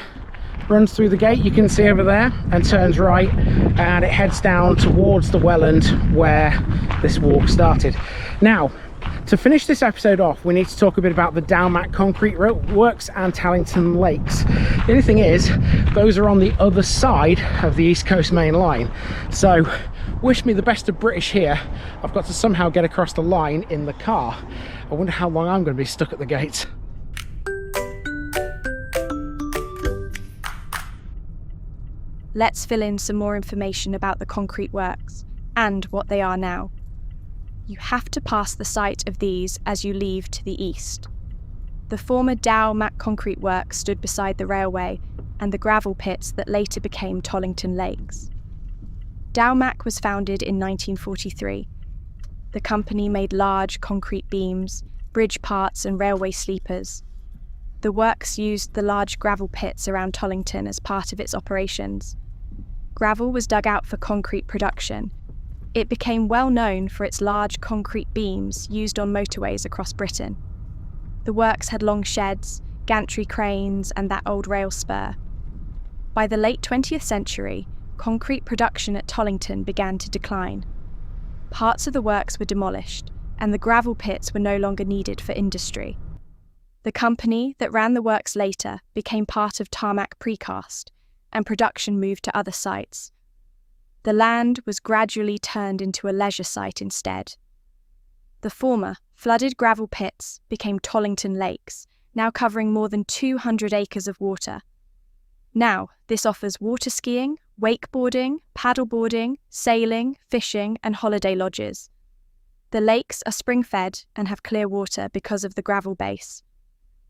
runs through the gate you can see over there and turns right, and it heads down towards the Welland where this walk started. Now, to finish this episode off, we need to talk a bit about the Dowmac Concrete Works and Tallington Lakes. The only thing is, those are on the other side of the East Coast Main Line. So, wish me the best of British here. I've got to somehow get across the line in the car. I wonder how long I'm going to be stuck at the gates. Let's fill in some more information about the concrete works and what they are now. You have to pass the site of these as you leave to the east. The former Dowmac Concrete Works stood beside the railway and the gravel pits that later became Tollington Lakes. Dowmac was founded in 1943. The company made large concrete beams, bridge parts and railway sleepers. The works used the large gravel pits around Tollington as part of its operations. Gravel was dug out for concrete production. It became well known for its large concrete beams used on motorways across Britain. The works had long sheds, gantry cranes and that old rail spur. By the late 20th century, concrete production at Tollington began to decline. Parts of the works were demolished, and the gravel pits were no longer needed for industry. The company that ran the works later became part of Tarmac Precast, and production moved to other sites. The land was gradually turned into a leisure site instead. The former, flooded gravel pits became Tollington Lakes, now covering more than 200 acres of water. Now, this offers water skiing, wakeboarding, paddleboarding, sailing, fishing, and holiday lodges. The lakes are spring-fed and have clear water because of the gravel base.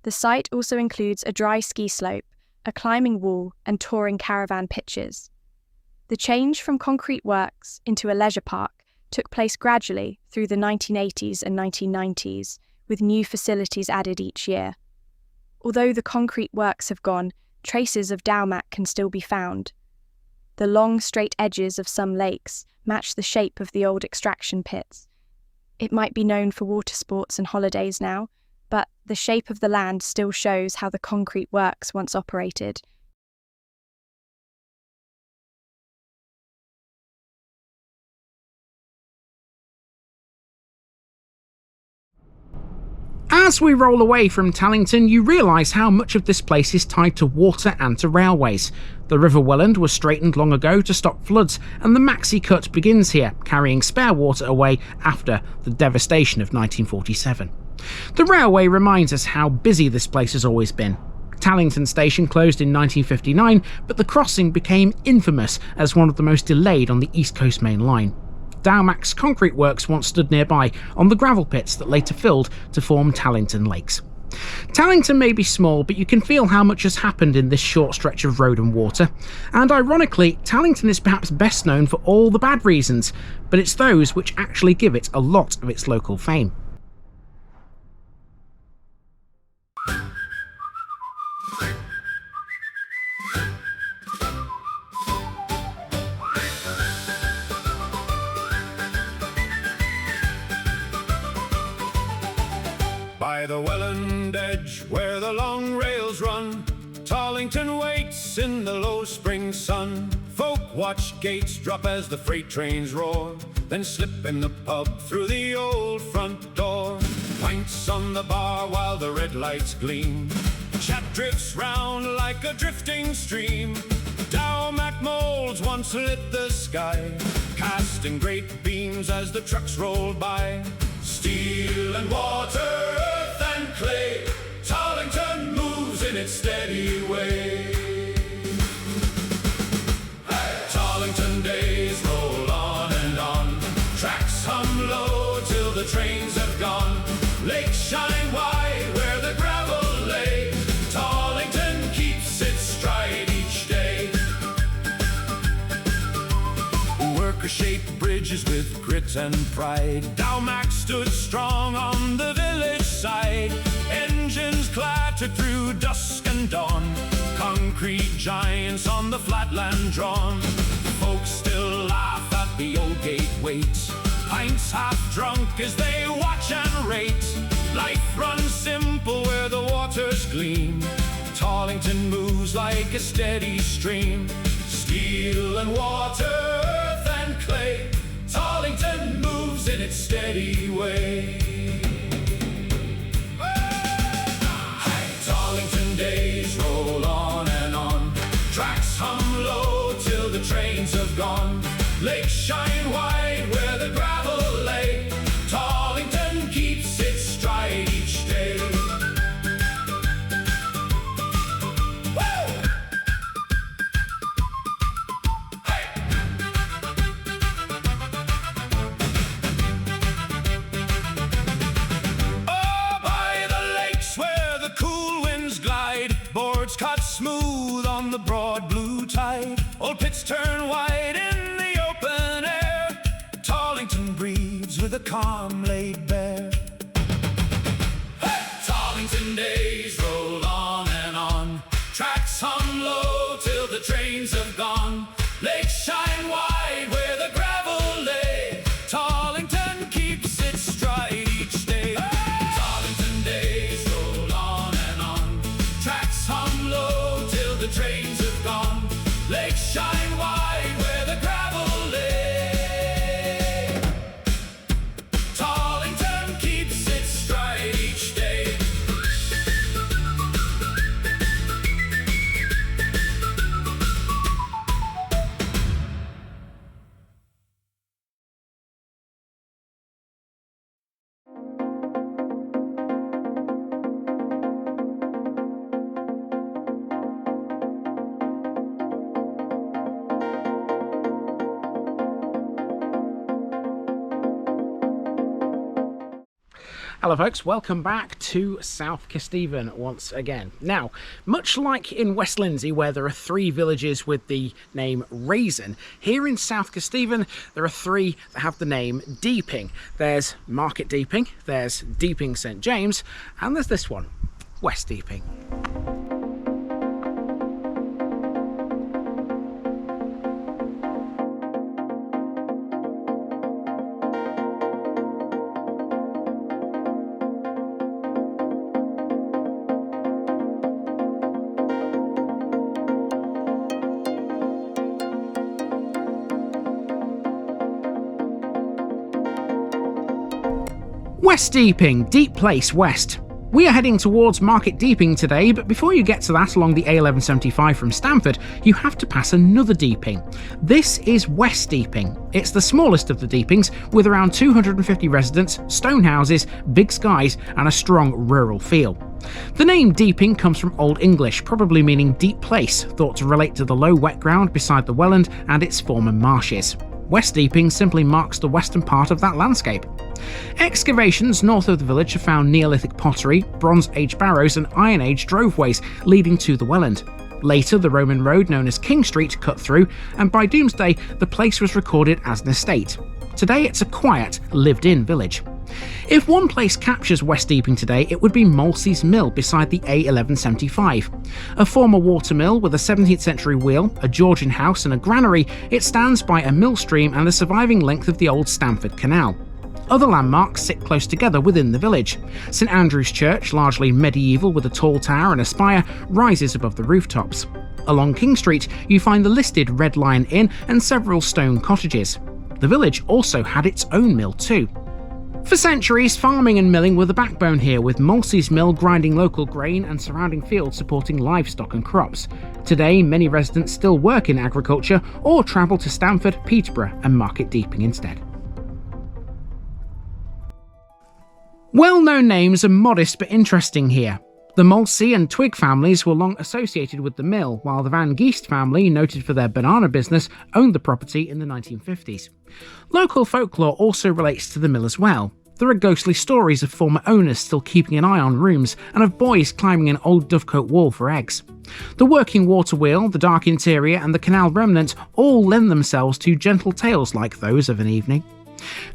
The site also includes a dry ski slope, a climbing wall, and touring caravan pitches. The change from concrete works into a leisure park took place gradually through the 1980s and 1990s, with new facilities added each year. Although the concrete works have gone, traces of Dowmac can still be found. The long, straight edges of some lakes match the shape of the old extraction pits. It might be known for water sports and holidays now, but the shape of the land still shows how the concrete works once operated. As we roll away from Tallington, you realise how much of this place is tied to water and to railways. The River Welland was straightened long ago to stop floods, and the Maxi Cut begins here, carrying spare water away after the devastation of 1947. The railway reminds us how busy this place has always been. Tallington Station closed in 1959, but the crossing became infamous as one of the most delayed on the East Coast Main Line. Dowmac's concrete works once stood nearby on the gravel pits that later filled to form Tallington Lakes. Tallington may be small, but you can feel how much has happened in this short stretch of road and water. And ironically, Tallington is perhaps best known for all the bad reasons, but it's those which actually give it a lot of its local fame. By the Welland edge where the long rails run, Tallington waits in the low spring sun. Folk watch gates drop as the freight trains roar, then slip in the pub through the old front door. Pints on the bar while the red lights gleam. Chat drifts round like a drifting stream. Dowmac molds once lit the sky, casting great beams as the trucks roll by. Steel and water, earth and clay, Tallington moves in its steady way. Tallington days roll on and on, tracks hum low till the trains have gone. Lakes shine wide where the gravel lay, Tallington keeps its stride each day. Worker-shaped bridges with grit and pride, Dowmac stood strong on the village side. Engines clattered through dusk and dawn, concrete giants on the flatland drawn. Folks still laugh at the old gate waits, pints half drunk as they watch and rate. Life runs simple where the waters gleam, Tallington moves like a steady stream. Steel and water, earth and clay, Tallington moves in its steady way. Tallington days roll on and on, tracks hum low till the trains have gone. Lakes shine wide where the gravel lay, Tallington keeps its stride each day. Boards cut smooth on the broad blue tide, old pits turn wide in the open air, Tallington breathes with a calm laid bare. Tallington days roll on and on, tracks hum low till the trains have gone. Lakes shine wide where the gravel lay, Tallington keeps its stride each day. Tallington days roll on and on, tracks hum low till the trains have gone. Lakes shine wide where the gravel lay, Tallington keeps its stride each day. Hello folks, welcome back to South Kesteven once again. Now, much like in West Lindsey where there are 3 villages with the name Raisin, here in South Kesteven there are 3 that have the name Deeping. There's Market Deeping, there's Deeping St James, and there's this one, West Deeping. West Deeping, Deep Place West. We are heading towards Market Deeping today, but before you get to that along the A1175 from Stamford, you have to pass another Deeping. This is West Deeping. It's the smallest of the Deepings, with around 250 residents, stone houses, big skies, and a strong rural feel. The name Deeping comes from Old English, probably meaning deep place, thought to relate to the low wet ground beside the Welland and its former marshes. West Deeping simply marks the western part of that landscape. Excavations north of the village have found Neolithic pottery, Bronze Age barrows and Iron Age droveways leading to the Welland. Later, the Roman road known as King Street cut through, and by Doomsday, the place was recorded as an estate. Today, it's a quiet, lived-in village. If one place captures West Deeping today, it would be Molsey's Mill beside the A1175. A former water mill with a 17th century wheel, a Georgian house and a granary, it stands by a mill stream and the surviving length of the old Stamford Canal. Other landmarks sit close together within the village. St Andrew's Church, largely medieval with a tall tower and a spire, rises above the rooftops. Along King Street, you find the listed Red Lion Inn and several stone cottages. The village also had its own mill too. For centuries, farming and milling were the backbone here, with Molsey's mill grinding local grain and surrounding fields supporting livestock and crops. Today, many residents still work in agriculture or travel to Stamford, Peterborough and Market Deeping instead. Well-known names are modest but interesting here. The Molsey and Twig families were long associated with the mill, while the Van Geest family, noted for their banana business, owned the property in the 1950s. Local folklore also relates to the mill as well. There are ghostly stories of former owners still keeping an eye on rooms and of boys climbing an old dovecote wall for eggs. The working water wheel, the dark interior and the canal remnant all lend themselves to gentle tales like those of an evening.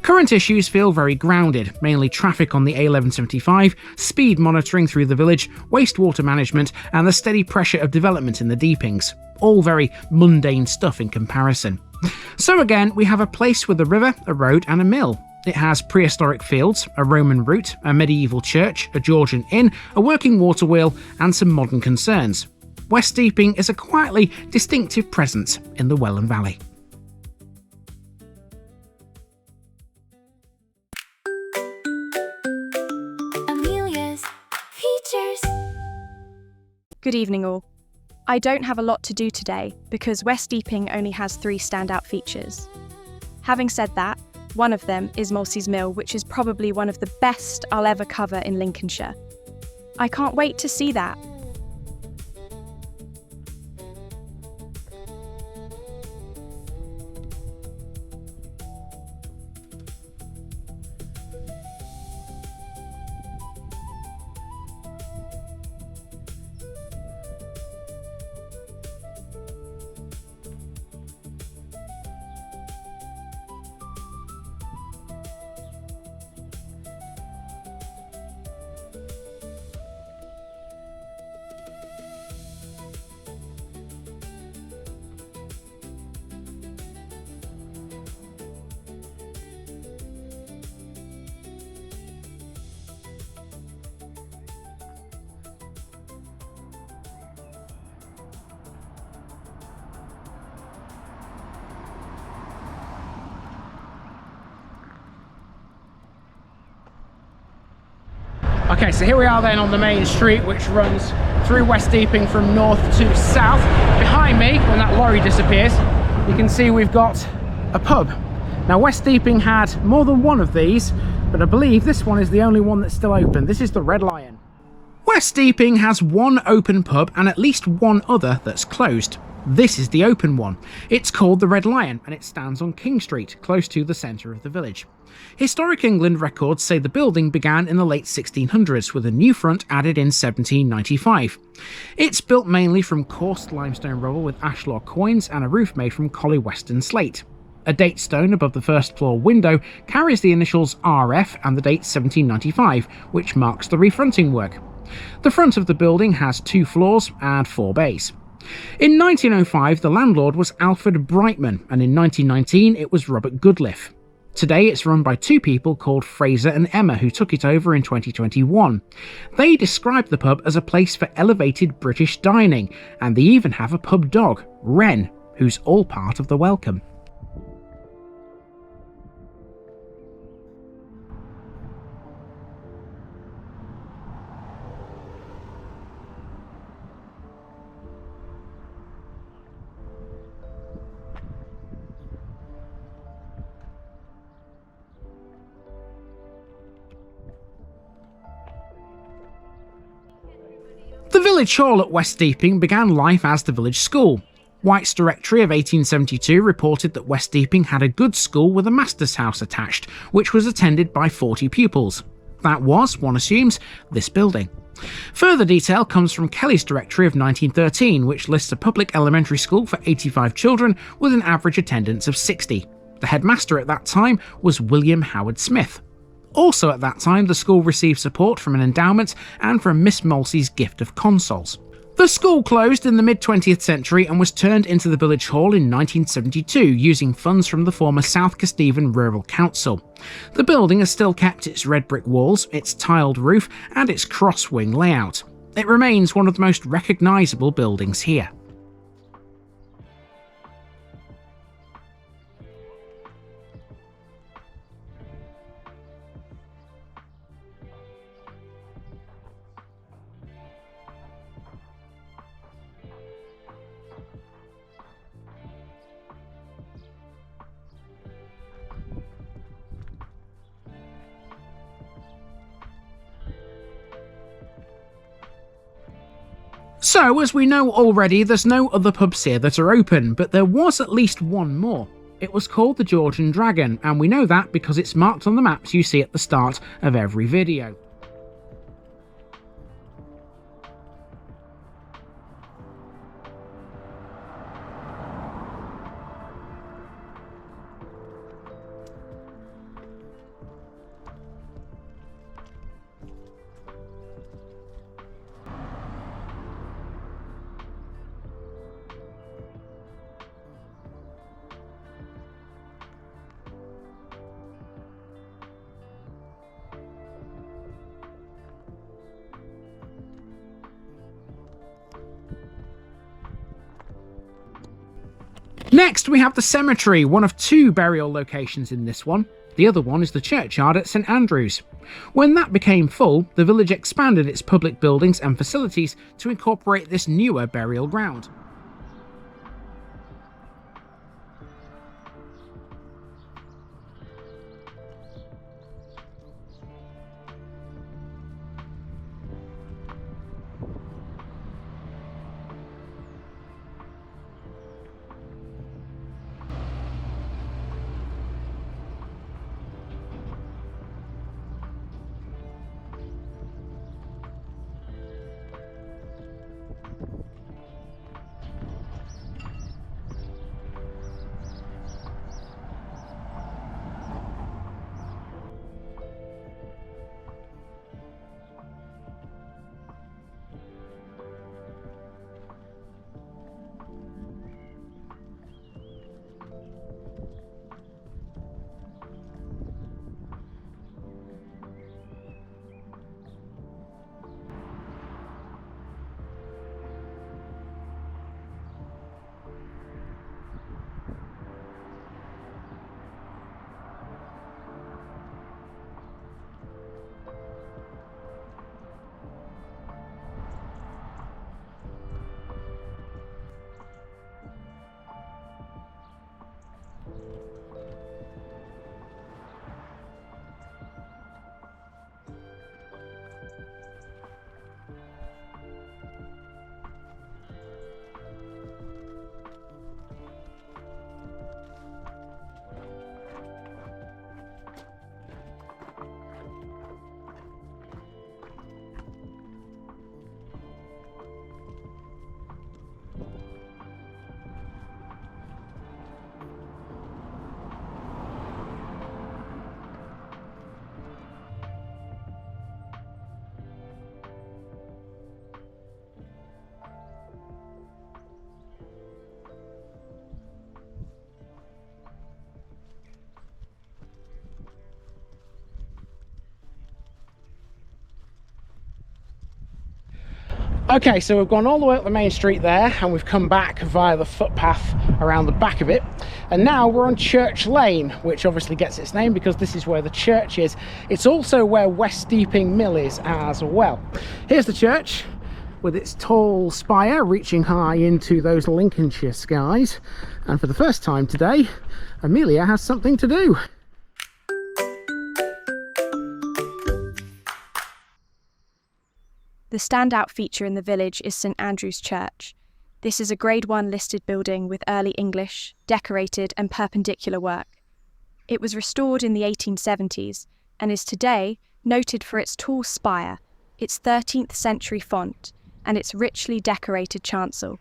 Current issues feel very grounded, mainly traffic on the A1175, speed monitoring through the village, wastewater management and the steady pressure of development in the Deepings. All very mundane stuff in comparison. So again, we have a place with a river, a road and a mill. It has prehistoric fields, a Roman route, a medieval church, a Georgian inn, a working water wheel and some modern concerns. West Deeping is a quietly distinctive presence in the Welland Valley. Good evening all. I don't have a lot to do today because West Deeping only has 3 standout features. Having said that, one of them is Molsey's Mill, which is probably one of the best I'll ever cover in Lincolnshire. I can't wait to see that. Okay, so here we are then on the main street which runs through West Deeping from north to south. Behind me, when that lorry disappears, you can see we've got a pub. Now West Deeping had more than one of these, but I believe this one is the only one that's still open. This is the Red Lion. West Deeping has one open pub and at least one other that's closed. This is the open one. It's called the Red Lion and it stands on King Street, close to the centre of the village. Historic England records say the building began in the late 1600s with a new front added in 1795. It's built mainly from coursed limestone rubble with ashlar coins and a roof made from Collie Western slate. A date stone above the first floor window carries the initials RF and the date 1795, which marks the refronting work. The front of the building has 2 floors and 4 bays. In 1905, the landlord was Alfred Brightman, and in 1919 it was Robert Goodliffe. Today it's run by 2 people called Fraser and Emma who took it over in 2021. They describe the pub as a place for elevated British dining, and they even have a pub dog, Wren, who's all part of the welcome. The village hall at West Deeping began life as the village school. White's Directory of 1872 reported that West Deeping had a good school with a master's house attached, which was attended by 40 pupils. That was, one assumes, this building. Further detail comes from Kelly's Directory of 1913, which lists a public elementary school for 85 children with an average attendance of 60. The headmaster at that time was William Howard Smith. Also at that time, the school received support from an endowment and from Miss Molsey's gift of consoles. The school closed in the mid-20th century and was turned into the village hall in 1972 using funds from the former South Kesteven Rural Council. The building has still kept its red brick walls, its tiled roof and its cross-wing layout. It remains one of the most recognisable buildings here. So, as we know already, there's no other pubs here that are open, but there was at least one more. It was called the Georgian Dragon, and we know that because it's marked on the maps you see at the start of every video. Next, we have the cemetery, one of two burial locations in this one. The other one is the churchyard at St Andrews. When that became full, the village expanded its public buildings and facilities to incorporate this newer burial ground. Okay, so we've gone all the way up the main street there and we've come back via the footpath around the back of it, and now we're on Church Lane, which obviously gets its name because this is where the church is. It's also where West Deeping Mill is as well. Here's the church with its tall spire reaching high into those Lincolnshire skies, and for the first time today Amelia has something to do. The standout feature in the village is St Andrew's Church. This is a Grade 1 listed building with early English, decorated and perpendicular work. It was restored in the 1870s and is today noted for its tall spire, its 13th century font, and its richly decorated chancel.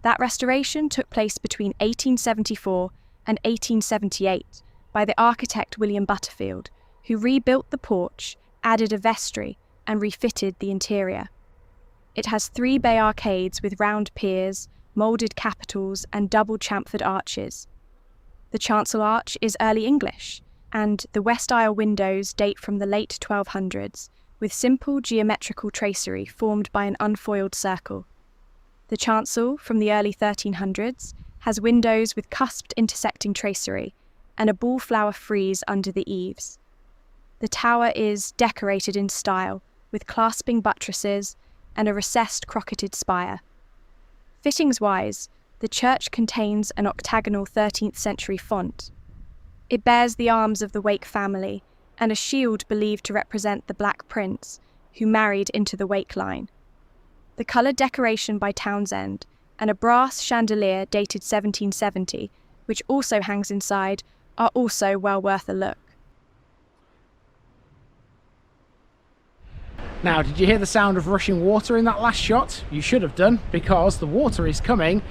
That restoration took place between 1874 and 1878 by the architect William Butterfield, who rebuilt the porch, added a vestry, and refitted the interior. It has 3 bay arcades with round piers, moulded capitals and double chamfered arches. The chancel arch is early English, and the west aisle windows date from the late 1200s, with simple geometrical tracery formed by an unfoiled circle. The chancel, from the early 1300s, has windows with cusped intersecting tracery and a bullflower frieze under the eaves. The tower is decorated in style, with clasping buttresses and a recessed crocketed spire. Fittings-wise, the church contains an octagonal 13th century font. It bears the arms of the Wake family and a shield believed to represent the Black Prince, who married into the Wake line. the coloured decoration by Townsend, and a brass chandelier dated 1770, which also hangs inside, are also well worth a look. Now, did you hear the sound of rushing water in that last shot? You should have done, because the water is coming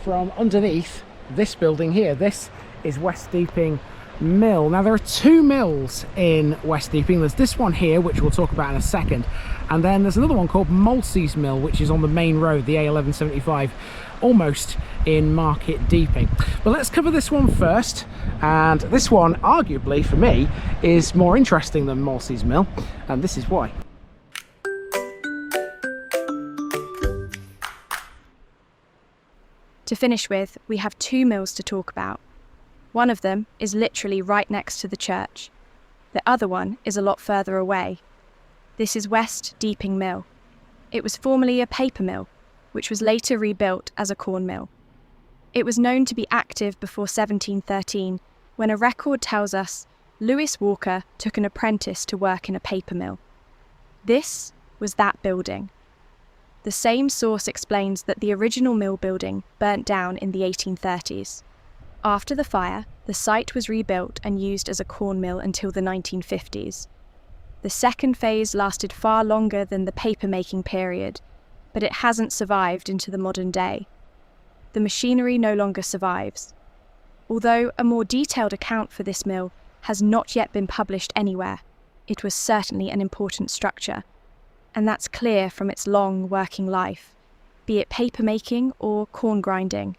from underneath this building here. This is West Deeping Mill. Now, there are two mills in West Deeping. There's this one here, which we'll talk about in a second, and then there's another one called Molsey's Mill, which is on the main road, the A1175, almost in Market Deeping. But let's cover this one first, and this one, arguably for me, is more interesting than Molsey's Mill, and this is why. To finish with, we have two mills to talk about. One of them is literally right next to the church. The other one is a lot further away. This is West Deeping Mill. It was formerly a paper mill, which was later rebuilt as a corn mill. It was known to be active before 1713, when a record tells us Lewis Walker took an apprentice to work in a paper mill. This was that building. The same source explains that the original mill building burnt down in the 1830s. After the fire, the site was rebuilt and used as a corn mill until the 1950s. The second phase lasted far longer than the paper-making period, but it hasn't survived into the modern day. The machinery no longer survives. Although a more detailed account for this mill has not yet been published anywhere, it was certainly an important structure. And that's clear from its long working life, be it paper-making or corn grinding.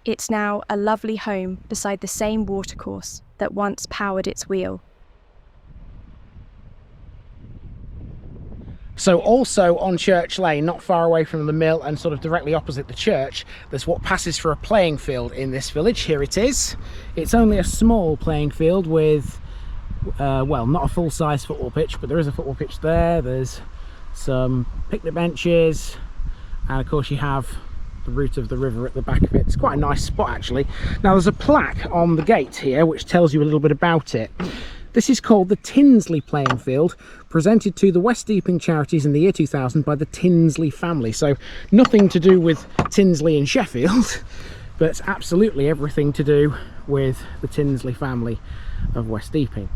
It's now a lovely home beside the same watercourse that once powered its wheel. So also on Church Lane, not far away from the mill and sort of directly opposite the church, there's what passes for a playing field in this village. Here it is. It's only a small playing field with, well, not a full-size football pitch, but there is a football pitch there. There's some picnic benches, and of course you have the route of the river at the back of it. It's quite a nice spot actually. Now there's a plaque on the gate here which tells you a little bit about it. This is called the Tinsley Playing Field, presented to the West Deeping charities in the year 2000 by the Tinsley family. So nothing to do with Tinsley in Sheffield, but absolutely everything to do with the Tinsley family of West Deeping.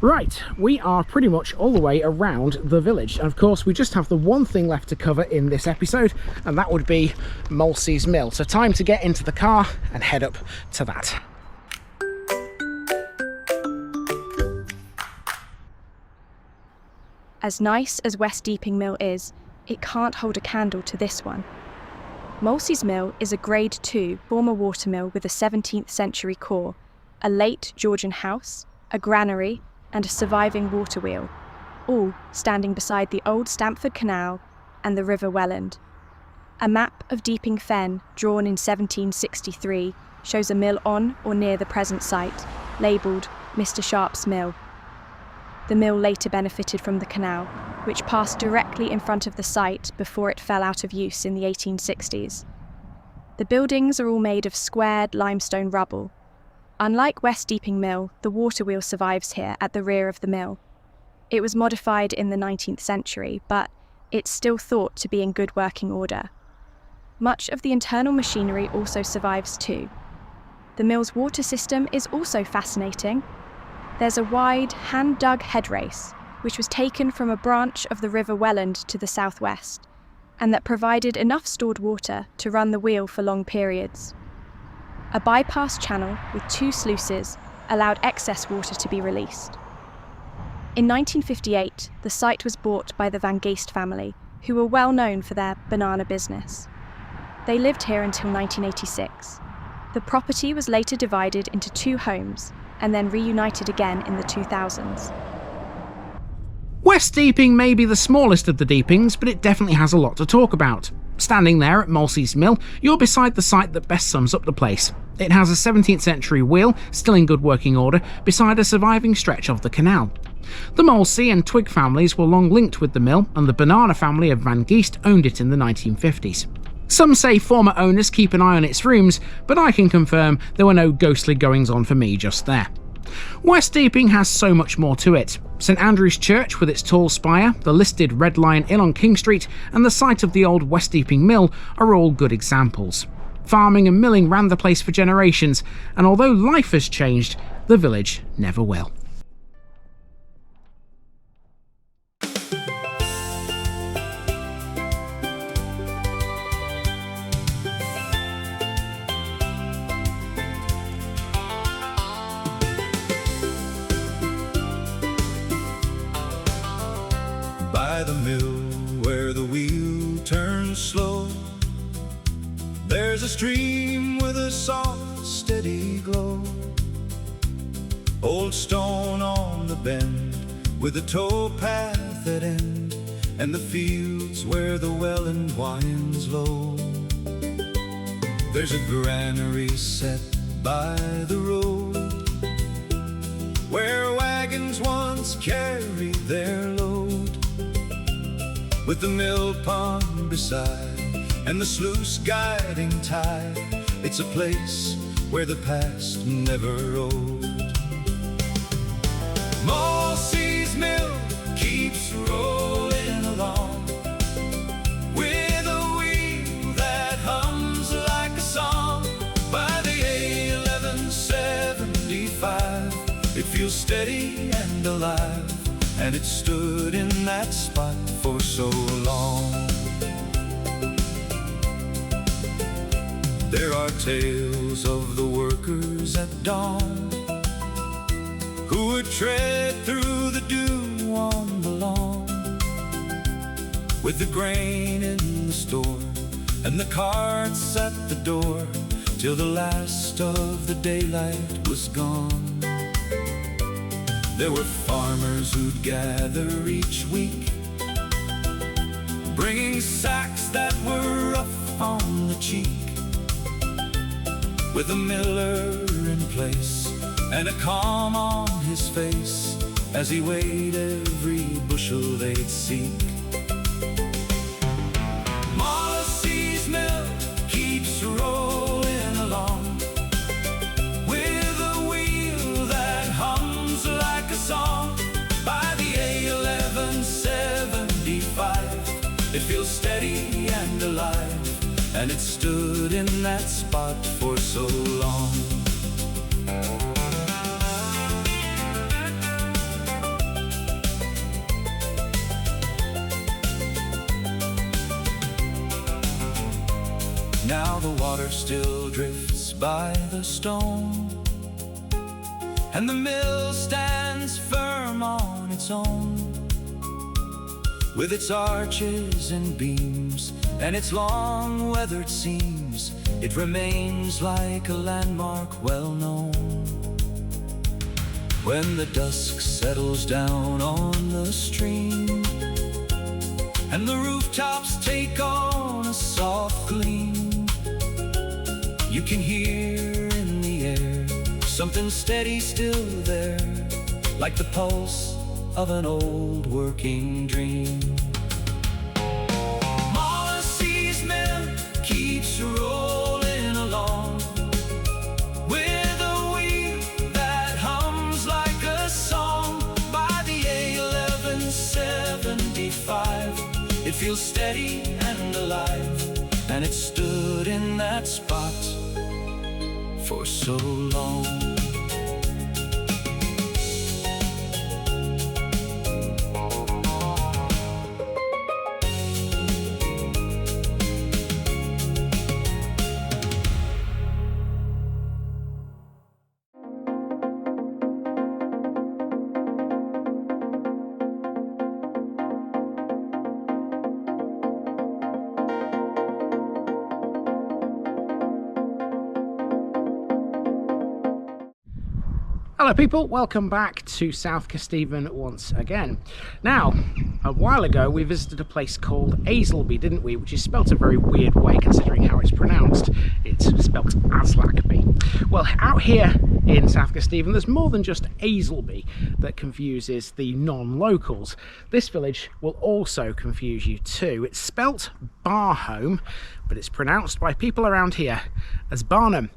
Right, we are pretty much all the way around the village, and of course we just have the one thing left to cover in this episode, and that would be Molsey's Mill. So time to get into the car and head up to that. As nice as West Deeping Mill is, it can't hold a candle to this one. Molsey's Mill is a Grade 2 former watermill with a 17th century core, a late Georgian house, a granary, and a surviving water wheel, all standing beside the old Stamford Canal and the River Welland. A map of Deeping Fen, drawn in 1763, shows a mill on or near the present site, labelled Mr. Sharp's Mill. The mill later benefited from the canal, which passed directly in front of the site before it fell out of use in the 1860s. The buildings are all made of squared limestone rubble. Unlike West Deeping Mill, the water wheel survives here at the rear of the mill. It was modified in the 19th century, but it's still thought to be in good working order. Much of the internal machinery also survives too. The mill's water system is also fascinating. There's a wide, hand-dug head race, which was taken from a branch of the River Welland to the southwest, and that provided enough stored water to run the wheel for long periods. A bypass channel with 2 sluices allowed excess water to be released. In 1958, the site was bought by the Van Geest family, who were well known for their banana business. They lived here until 1986. The property was later divided into 2 homes and then reunited again in the 2000s. West Deeping may be the smallest of the Deepings, but it definitely has a lot to talk about. Standing there at Molsey's Mill, you're beside the site that best sums up the place. It has a 17th century wheel, still in good working order, beside a surviving stretch of the canal. The Molsey and Twig families were long linked with the mill, and the Banana family of Van Geest owned it in the 1950s. Some say former owners keep an eye on its rooms, but I can confirm there were no ghostly goings-on for me just there. West Deeping has so much more to it. St Andrew's Church with its tall spire, the listed Red Lion Inn on King Street and the site of the old West Deeping Mill are all good examples. Farming and milling ran the place for generations, and although life has changed, the village never will. By the mill where the wheel turns slow, there's a stream with a soft, steady glow. Old stone on the bend with a towpath at end, and the fields where the Welland winds low. There's a granary set by the road where wagons once carried their load, with the mill pond beside and the sluice guiding tide. It's a place where the past never rode. Mossie's mill keeps rolling along with a wheel that hums like a song. By the A1175 it feels steady and alive, and it stood in that spot for so long. There are tales of the workers at dawn who would tread through the dew on the lawn, with the grain in the store and the carts at the door, till the last of the daylight was gone. There were farmers who'd gather each week, bringing sacks that were rough on the cheek, with a miller in place and a calm on his face as he weighed every bushel they'd seek. Mossie's mill keeps rolling along with a wheel that hums like a song. By the A1175 it feels steady and alive, and it stood in that spot for so long. Now the water still drifts by the stone, and the mill stands firm on its own, with its arches and beams and its long weathered seams. It remains like a landmark well known. When the dusk settles down on the stream and the rooftops take on a soft gleam, you can hear in the air something steady still there, like the pulse of an old working dream. Mossie's mill keeps rolling along with a wheel that hums like a song. By the A1175 it feels steady and alive, and it stood in that spot for so long. Hello people, welcome back to South Kesteven once again. Now, a while ago we visited a place called Aisleby, didn't we? Which is spelt a very weird way considering how it's pronounced. It's spelt Aslakby. Well, out here in South Kesteven there's more than just Aisleby that confuses the non-locals. This village will also confuse you too. It's spelt Barholm, but it's pronounced by people around here as Barnum,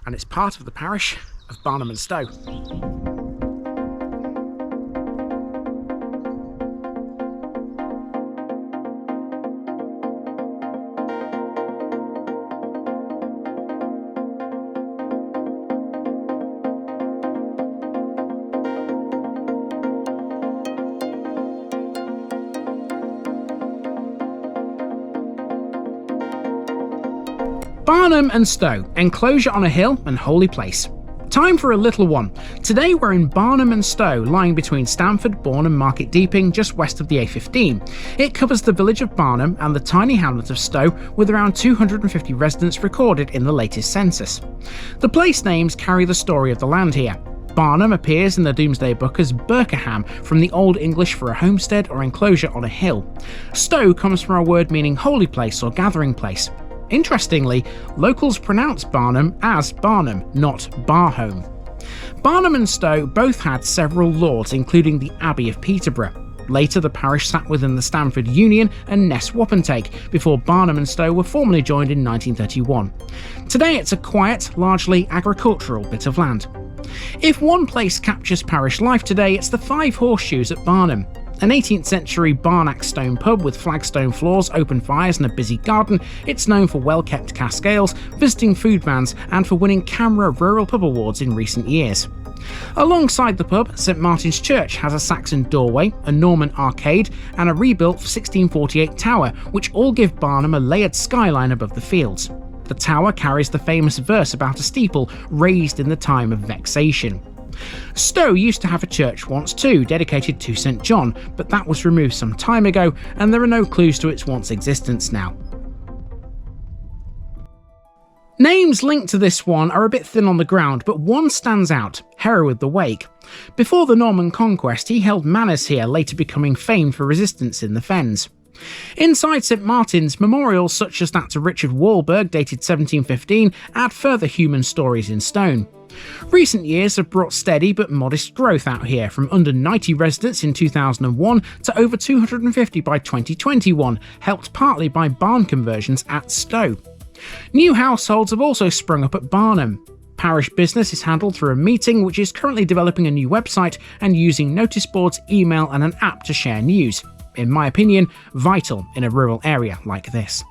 and it's part of the parish of Barnum and Stowe. Barnham and Stowe, enclosure on a hill and holy place. Time for a little one. Today we're in Barnham and Stowe, lying between Stamford, Bourne and Market Deeping, just west of the A15. It covers the village of Barnham and the tiny hamlet of Stowe, with around 250 residents recorded in the latest census. The place names carry the story of the land here. Barnham appears in the Domesday Book as Birkenham, from the Old English for a homestead or enclosure on a hill. Stowe comes from a word meaning holy place or gathering place. Interestingly, locals pronounce Barnham as Barnham, not Barholm. Barnham and Stowe both had several lords, including the Abbey of Peterborough. Later, the parish sat within the Stamford Union and Ness Wapentake, before Barnham and Stowe were formally joined in 1931. Today it's a quiet, largely agricultural bit of land. If one place captures parish life today, it's the Five Horseshoes at Barnham. An 18th century barnack stone pub with flagstone floors, open fires and a busy garden, it's known for well-kept cask ales, visiting food vans and for winning CAMRA Rural Pub Awards in recent years. Alongside the pub, St Martin's Church has a Saxon doorway, a Norman arcade and a rebuilt 1648 tower, which all give Barnham a layered skyline above the fields. The tower carries the famous verse about a steeple raised in the time of vexation. Stowe used to have a church once too, dedicated to St John, but that was removed some time ago and there are no clues to its once existence now. Names linked to this one are a bit thin on the ground, but one stands out: Hereward the Wake. Before the Norman conquest, he held manors here, later becoming famed for resistance in the Fens. Inside St Martin's, memorials such as that to Richard Walberg, dated 1715, add further human stories in stone. Recent years have brought steady but modest growth out here, from under 90 residents in 2001 to over 250 by 2021, helped partly by barn conversions at Stowe. New households have also sprung up at Barnham. Parish business is handled through a meeting, which is currently developing a new website and using notice boards, email and an app to share news. In my opinion, vital in a rural area like this.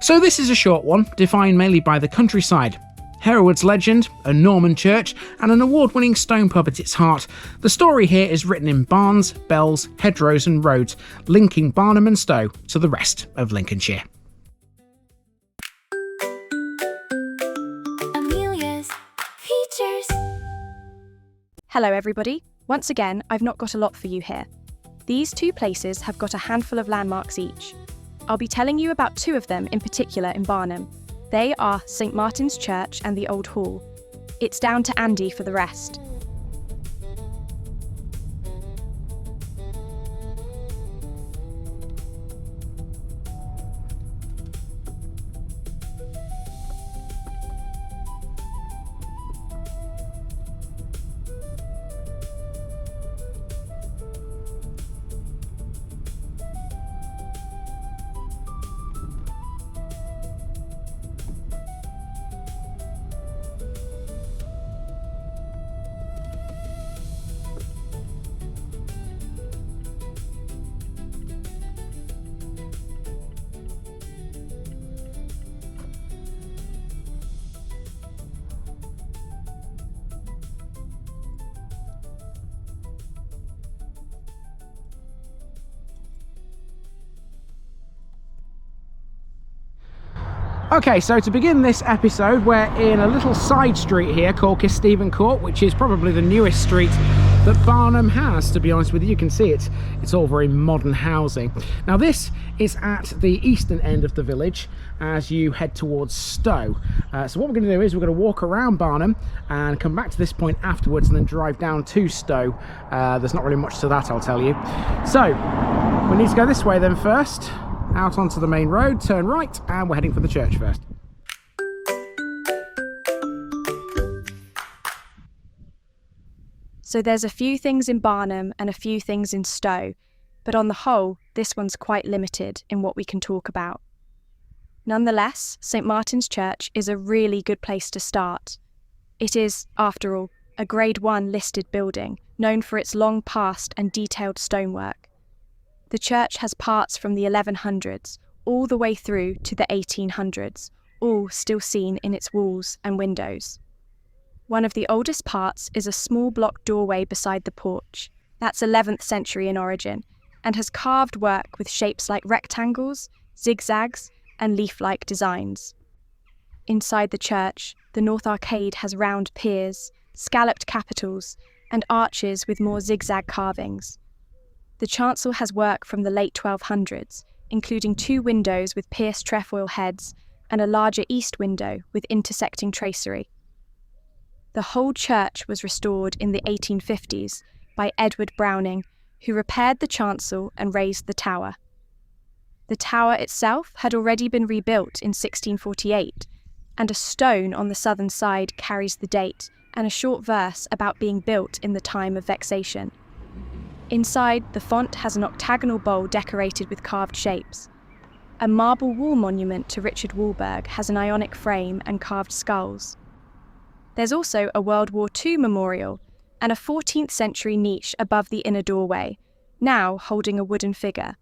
So this is a short one, defined mainly by the countryside. Hereward's legend, a Norman church, and an award-winning stone pub at its heart. The story here is written in barns, bells, hedgerows and roads, linking Barnham and Stowe to the rest of Lincolnshire. Amelia's Features. Hello everybody. Once again, I've not got a lot for you here. These two places have got a handful of landmarks each. I'll be telling you about two of them in particular in Barnham. They are St Martin's Church and the Old Hall. It's down to Andy for the rest. Okay, so to begin this episode, we're in a little side street here called Kesteven Court, which is probably the newest street that Barnham has, to be honest with you. You can see it's all very modern housing. Now this is at the eastern end of the village as you head towards Stowe. So what we're going to do is we're going to walk around Barnham and come back to this point afterwards and then drive down to Stowe. There's not really much to that, I'll tell you. So we need to go this way then first, out onto the main road, turn right, and we're heading for the church first. So there's a few things in Barnham and a few things in Stowe, but on the whole, this one's quite limited in what we can talk about. Nonetheless, St Martin's Church is a really good place to start. It is, after all, a Grade 1 listed building, known for its long past and detailed stonework. The church has parts from the 1100s all the way through to the 1800s, all still seen in its walls and windows. One of the oldest parts is a small block doorway beside the porch. That's 11th century in origin, and has carved work with shapes like rectangles, zigzags, and leaf-like designs. Inside the church, the north arcade has round piers, scalloped capitals, and arches with more zigzag carvings. The chancel has work from the late 1200s, including 2 windows with pierced trefoil heads and a larger east window with intersecting tracery. The whole church was restored in the 1850s by Edward Browning, who repaired the chancel and raised the tower. The tower itself had already been rebuilt in 1648, and a stone on the southern side carries the date and a short verse about being built in the time of vexation. Inside, the font has an octagonal bowl decorated with carved shapes. A marble wall monument to Richard Walberg has an Ionic frame and carved skulls. There's also a World War II memorial and a 14th century niche above the inner doorway, now holding a wooden figure.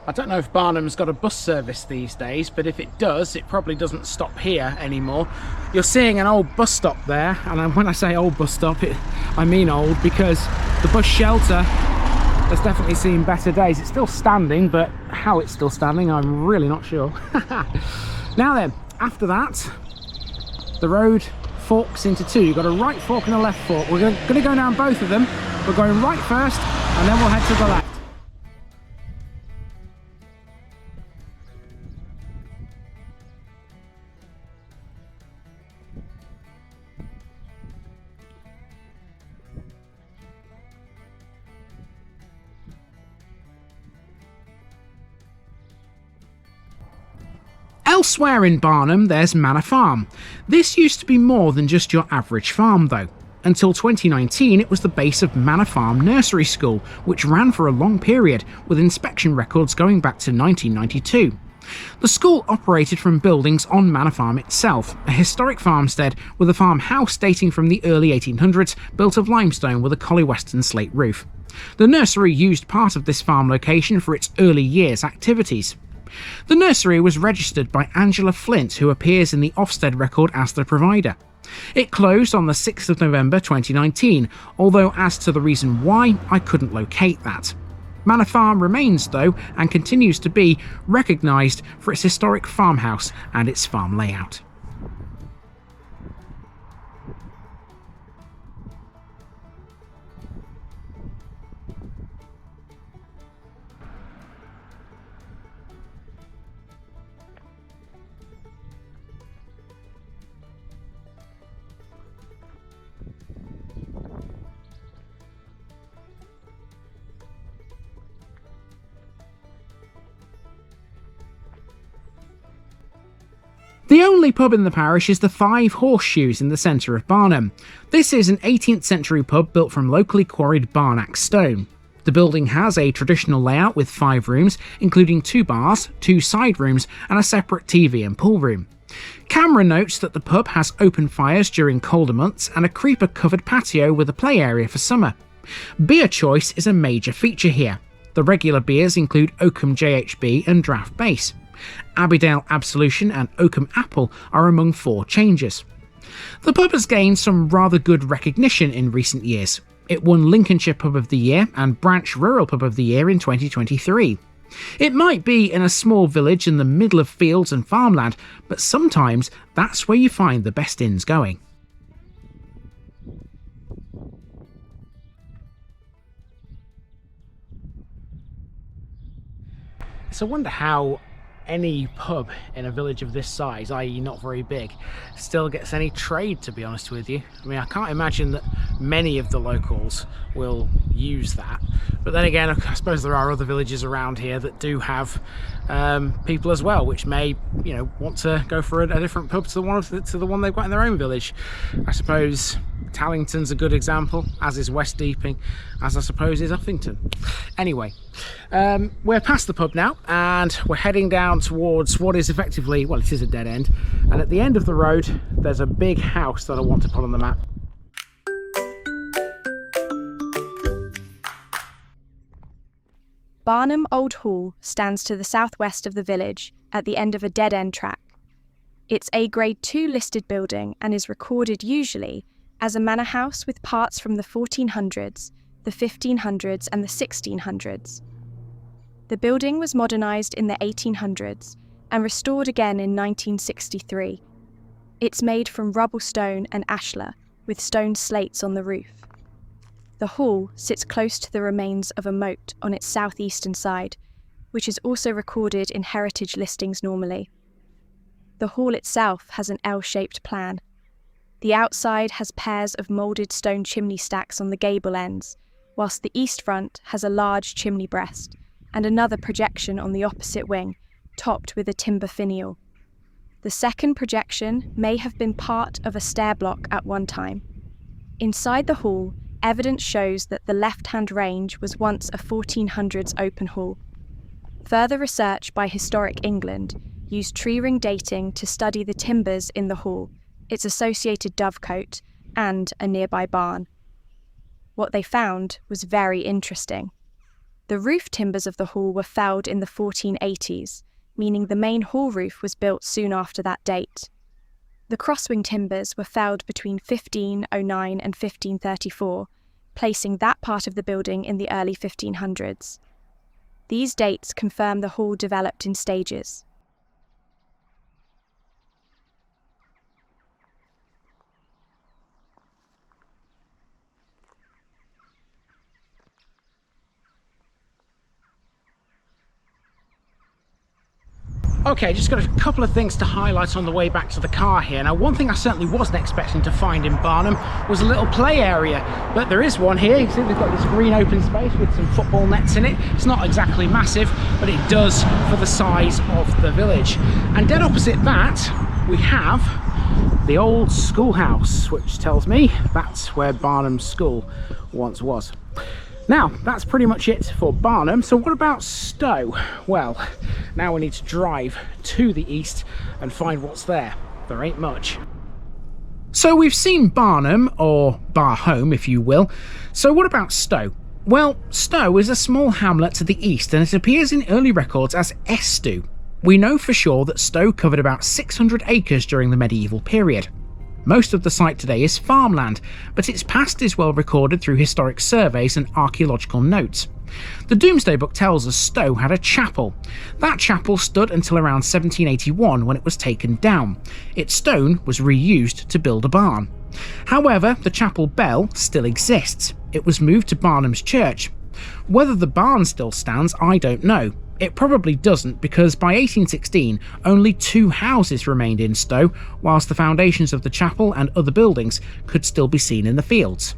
I don't know if Barnum's got a bus service these days, but if it does, it probably doesn't stop here anymore. You're seeing an old bus stop there, and when I say old bus stop, I mean old, because the bus shelter has definitely seen better days. It's still standing, but how it's still standing, I'm really not sure. Now then, after that, the road forks into 2. You've got a right fork and a left fork. We're going to go down both of them. We're going right first, and then we'll head to the left. Elsewhere in Barnum, there's Manor Farm. This used to be more than just your average farm though. Until 2019, it was the base of Manor Farm Nursery School, which ran for a long period, with inspection records going back to 1992. The school operated from buildings on Manor Farm itself, a historic farmstead with a farmhouse dating from the early 1800s, built of limestone with a Collie Weston slate roof. The nursery used part of this farm location for its early years activities. The nursery was registered by Angela Flint, who appears in the Ofsted record as the provider. It closed on the 6th of November 2019, although as to the reason why, I couldn't locate that. Manor Farm remains, though, and continues to be recognised for its historic farmhouse and its farm layout. The only pub in the parish is the Five Horseshoes in the centre of Barnum. This is an 18th century pub built from locally quarried Barnack stone. The building has a traditional layout with 5 rooms, including 2 bars, 2 side rooms and a separate TV and pool room. Camera notes that the pub has open fires during colder months and a creeper-covered patio with a play area for summer. Beer choice is a major feature here. The regular beers include Oakham JHB and Draft Base. Abbeydale Absolution and Oakham Apple are among 4 changes. The pub has gained some rather good recognition in recent years. It won Lincolnshire Pub of the Year and Branch Rural Pub of the Year in 2023. It might be in a small village in the middle of fields and farmland, but sometimes that's where you find the best inns going. So I wonder how any pub in a village of this size, i.e. not very big, still gets any trade, to be honest with you. I mean, I can't imagine that many of the locals will use that. But then again, I suppose there are other villages around here that do have people as well, which may, you know, want to go for a different pub to the one they've got in their own village. I suppose Tallington's a good example, as is West Deeping, as I suppose is Uffington. Anyway, we're past the pub now and we're heading down towards what is effectively, well, it is a dead end, and at the end of the road there's a big house that I want to put on the map. Barnum Old Hall stands to the southwest of the village at the end of a dead-end track. It's a Grade 2 listed building and is recorded usually as a manor house with parts from the 1400s, the 1500s and the 1600s. The building was modernised in the 1800s and restored again in 1963. It's made from rubble stone and ashlar, with stone slates on the roof. The hall sits close to the remains of a moat on its southeastern side, which is also recorded in heritage listings normally. The hall itself has an L-shaped plan. The outside has pairs of moulded stone chimney stacks on the gable ends, whilst the east front has a large chimney breast and another projection on the opposite wing, topped with a timber finial. The second projection may have been part of a stair block at one time. Inside the hall, evidence shows that the left-hand range was once a 1400s open hall. Further research by Historic England used tree ring dating to study the timbers in the hall, its associated dovecote, and a nearby barn. What they found was very interesting. The roof timbers of the hall were felled in the 1480s, meaning the main hall roof was built soon after that date. The crosswing timbers were felled between 1509 and 1534, placing that part of the building in the early 1500s. These dates confirm the hall developed in stages. Okay, just got a couple of things to highlight on the way back to the car here. Now, one thing I certainly wasn't expecting to find in Barnham was a little play area, but there is one here. You can see they've got this green open space with some football nets in it. It's not exactly massive, but it does for the size of the village. And dead opposite that, we have the old schoolhouse, which tells me that's where Barnham School once was. Now, that's pretty much it for Barnham. So what about Stowe? Well, now we need to drive to the east and find what's there. There ain't much. So we've seen Barnham, or Barholm if you will. So what about Stowe? Well, Stowe is a small hamlet to the east and it appears in early records as Estu. We know for sure that Stowe covered about 600 acres during the medieval period. Most of the site today is farmland, but its past is well recorded through historic surveys and archaeological notes. The Domesday Book tells us Stowe had a chapel. That chapel stood until around 1781 when it was taken down. Its stone was reused to build a barn. However, the chapel bell still exists. It was moved to Barnham's church. Whether the barn still stands, I don't know. It probably doesn't, because by 1816 only 2 houses remained in Stowe, whilst the foundations of the chapel and other buildings could still be seen in the fields.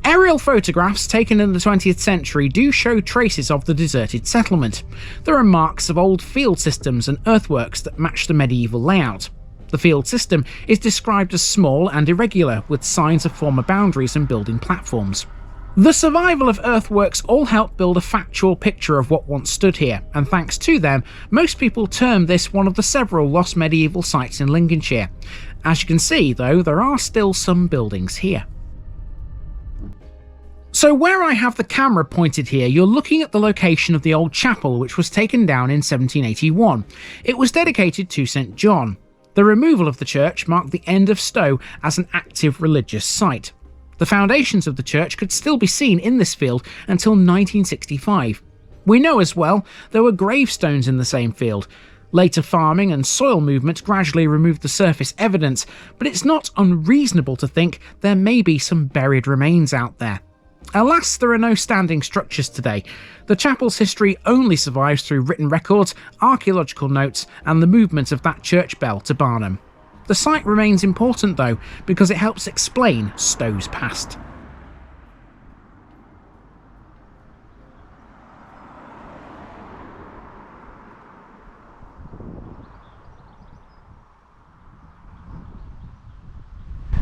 Aerial photographs taken in the 20th century do show traces of the deserted settlement. There are marks of old field systems and earthworks that match the medieval layout. The field system is described as small and irregular, with signs of former boundaries and building platforms. The survival of earthworks all help build a factual picture of what once stood here, and thanks to them, most people term this one of the several lost medieval sites in Lincolnshire. As you can see, though, there are still some buildings here. So where I have the camera pointed here, you're looking at the location of the old chapel, which was taken down in 1781. It was dedicated to St John. The removal of the church marked the end of Stowe as an active religious site. The foundations of the church could still be seen in this field until 1965. We know as well there were gravestones in the same field. Later farming and soil movement gradually removed the surface evidence, but it's not unreasonable to think there may be some buried remains out there. Alas, there are no standing structures today. The chapel's history only survives through written records, archaeological notes, and the movement of that church bell to Barnham. The site remains important though, because it helps explain Stowe's past.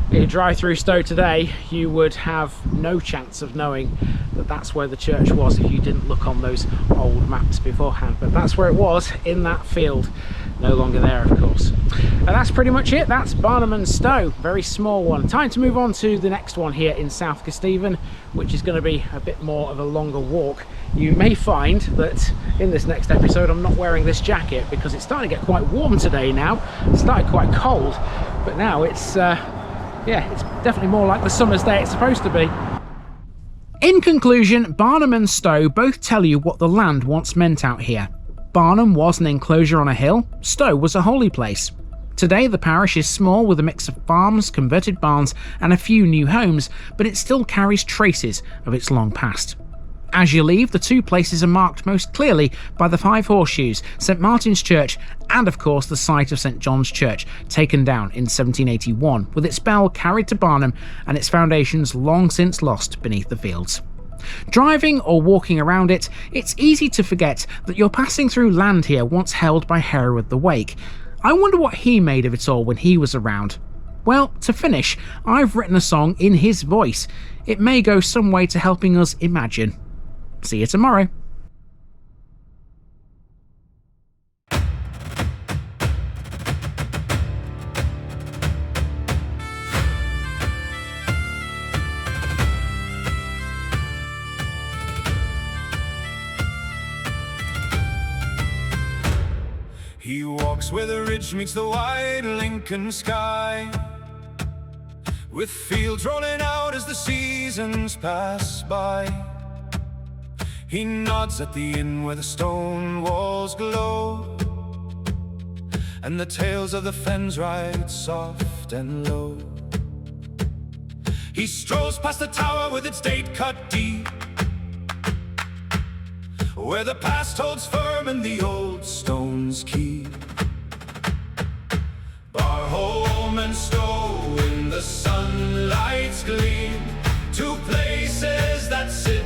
If you drive through Stowe today, you would have no chance of knowing that that's where the church was if you didn't look on those old maps beforehand. But that's where it was, in that field. No longer there, of course. And that's pretty much it. That's Barnham and Stowe. Very small one. Time to move on to the next one here in South Kesteven, which is going to be a bit more of a longer walk You may find that in this next episode I'm not wearing this jacket because it's starting to get quite warm today now. It started quite cold, but now it's yeah, it's definitely more like the summer's day it's supposed to be. In conclusion, Barnham and Stowe both tell you what the land once meant out here. Barnham was an enclosure on a hill, Stowe was a holy place. Today the parish is small with a mix of farms, converted barns and a few new homes, but it still carries traces of its long past. As you leave, the two places are marked most clearly by the Five Horseshoes, St Martin's Church and of course the site of St John's Church, taken down in 1781, with its bell carried to Barnham and its foundations long since lost beneath the fields. Driving or walking around it, it's easy to forget that you're passing through land here once held by Hereward the Wake. I wonder what he made of it all when he was around. Well, to finish, I've written a song in his voice. It may go some way to helping us imagine. See you tomorrow. He walks where the ridge meets the wide Lincoln sky, with fields rolling out as the seasons pass by. He nods at the inn where the stone walls glow, and the tales of the fens ride soft and low. He strolls past the tower with its date cut deep, where the past holds firm and the old stones keep. Barholm and Stowe in the sunlight's gleam, two places that sit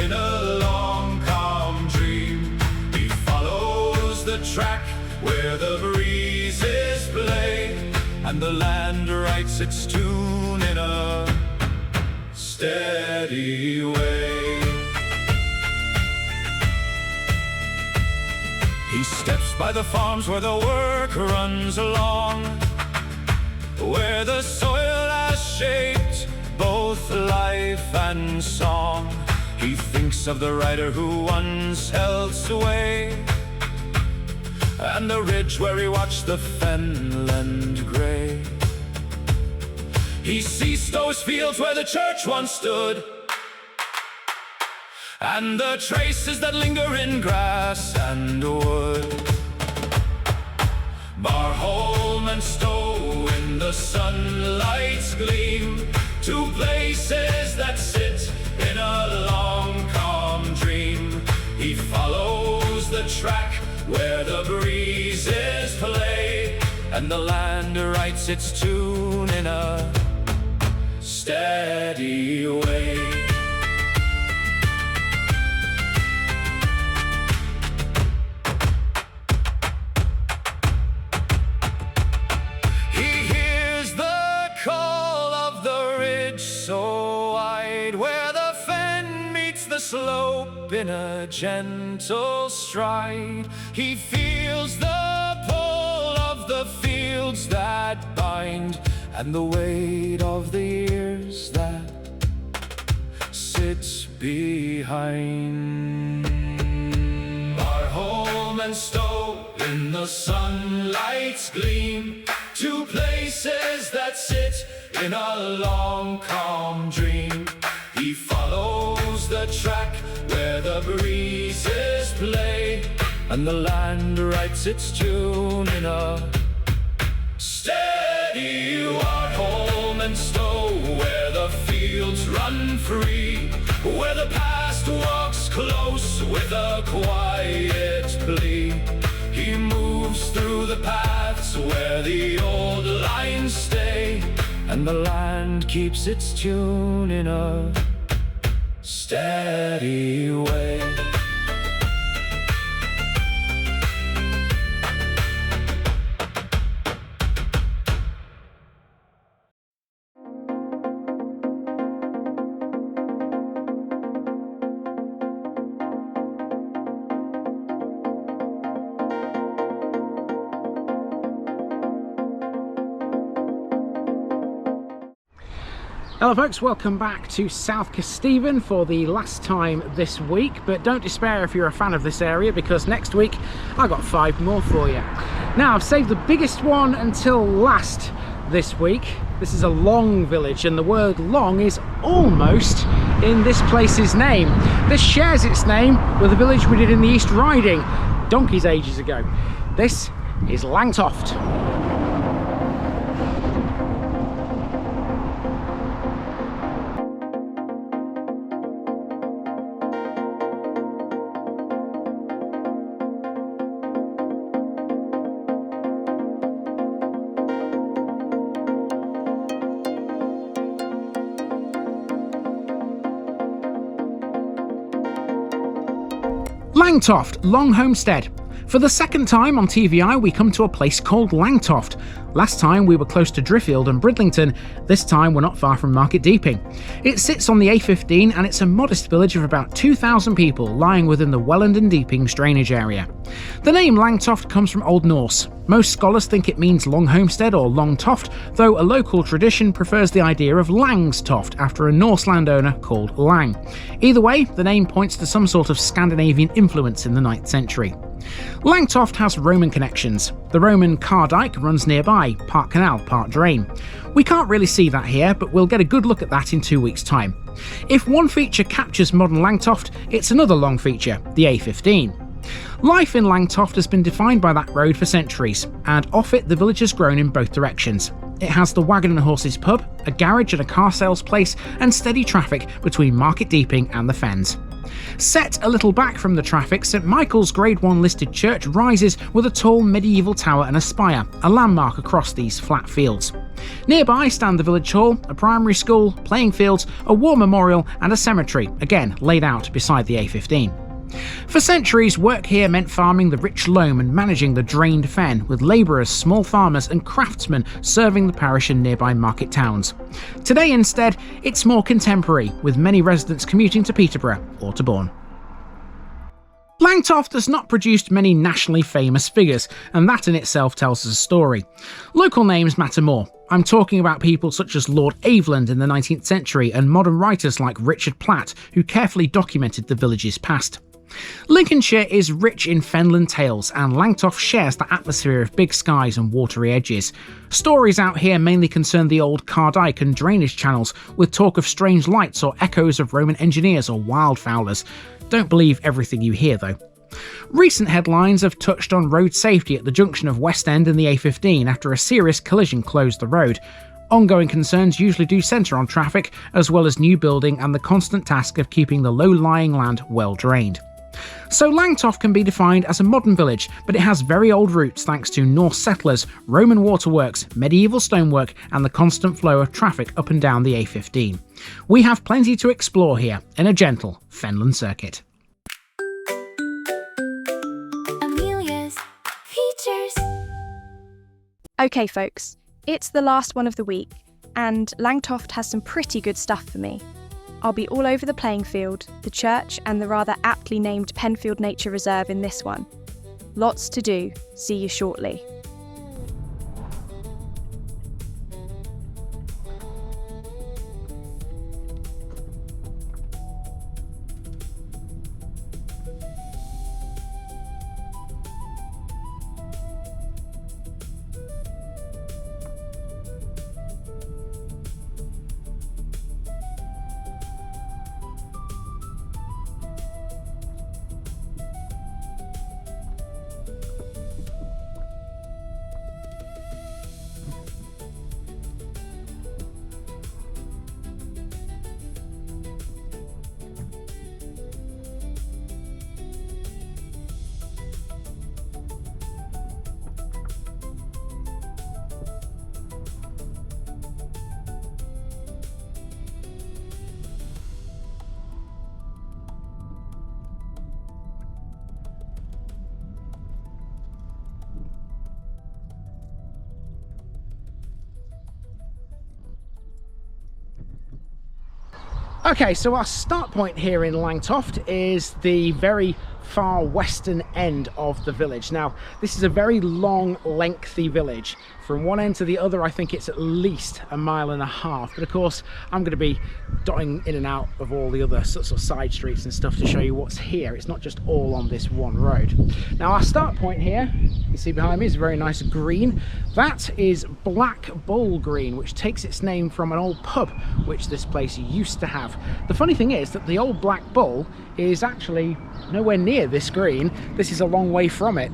in a long calm dream. He follows the track where the breezes play, and the land writes its tune in a steady way. He steps by the farms where the work runs along, where the soil has shaped both life and song. He thinks of the rider who once held sway, and the ridge where he watched the fenland grey. He sees Stowe's fields where the church once stood, and the traces that linger in grass and wood. Barholm and Stowe in the sunlight's gleam, two places that sit in a long calm dream. He follows the track where the breezes play, and the land writes its tune in a steady way. Slope in a gentle stride, he feels the pull of the fields that bind, and the weight of the years that sits behind. Barholm and Stowe in the sunlight's gleam, two places that sit in a long calm dream. He follows the track where the breezes play, and the land writes its tune in a steady. Barholm and Stowe where the fields run free, where the past walks close with a quiet plea. He moves through the paths where the old lines stay, and the land keeps its tune in a steady way. Hello folks, welcome back to South Kesteven for the last time this week, but don't despair if you're a fan of this area because next week I've got 5 more for you. Now I've saved the biggest one until last this week. This is a long village and the word long is almost in this place's name. This shares its name with a village we did in the East Riding donkeys ages ago. This is Langtoft. Langtoft, Long Homestead. For the second time on TVI we come to a place called Langtoft. Last time we were close to Driffield and Bridlington, this time we're not far from Market Deeping. It sits on the A15 and it's a modest village of about 2,000 people lying within the Welland and Deepings drainage area. The name Langtoft comes from Old Norse. Most scholars think it means long homestead or long toft, though a local tradition prefers the idea of Langstoft after a Norse landowner called Lang. Either way, the name points to some sort of Scandinavian influence in the 9th century. Langtoft has Roman connections. The Roman Car Dyke runs nearby, part canal, part drain. We can't really see that here, but we'll get a good look at that in 2 weeks' time. If one feature captures modern Langtoft, it's another long feature, the A15. Life in Langtoft has been defined by that road for centuries, and off it the village has grown in both directions. It has the Wagon and Horses pub, a garage and a car sales place, and steady traffic between Market Deeping and the Fens. Set a little back from the traffic, St Michael's Grade 1 listed church rises with a tall medieval tower and a spire, a landmark across these flat fields. Nearby stand the village hall, a primary school, playing fields, a war memorial and a cemetery, again laid out beside the A15. For centuries, work here meant farming the rich loam and managing the drained fen, with labourers, small farmers and craftsmen serving the parish and nearby market towns. Today instead, it's more contemporary, with many residents commuting to Peterborough or to Bourne. Langtoft has not produced many nationally famous figures, and that in itself tells us a story. Local names matter more. I'm talking about people such as Lord Aveland in the 19th century and modern writers like Richard Platt, who carefully documented the village's past. Lincolnshire is rich in fenland tales, and Langtoft shares the atmosphere of big skies and watery edges. Stories out here mainly concern the old Cardyke and drainage channels, with talk of strange lights or echoes of Roman engineers or wildfowlers. Don't believe everything you hear though. Recent headlines have touched on road safety at the junction of West End and the A15 after a serious collision closed the road. Ongoing concerns usually do centre on traffic, as well as new building and the constant task of keeping the low-lying land well drained. So Langtoft can be defined as a modern village, but it has very old roots thanks to Norse settlers, Roman waterworks, medieval stonework and the constant flow of traffic up and down the A15. We have plenty to explore here in a gentle fenland circuit. Amelia's Features. Okay folks, it's the last one of the week, and Langtoft has some pretty good stuff for me. I'll be all over the playing field, the church and the rather aptly named Penfield Nature Reserve in this one. Lots to do. See you shortly. Okay, so our start point here in Langtoft is the very far western end of the village. Now, this is a very long, lengthy village. From one end to the other, I think it's at least 1.5 miles. But of course, I'm going to be dotting in and out of all the other sorts of side streets and stuff to show you what's here. It's not just all on this one road. Now, our start point here, you see behind me, is a very nice green. That is Black Bull Green, which takes its name from an old pub which this place used to have. The funny thing is that the old Black Bull is actually nowhere near this green. This is a long way from it.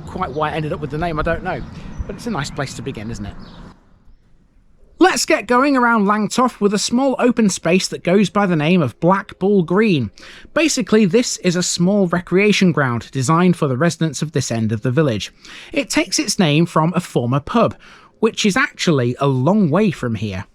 Quite why it ended up with the name, I don't know. But it's a nice place to begin, isn't it? Let's get going around Langtoft with a small open space that goes by the name of Black Bull Green. Basically, this is a small recreation ground designed for the residents of this end of the village. It takes its name from a former pub, which is actually a long way from here.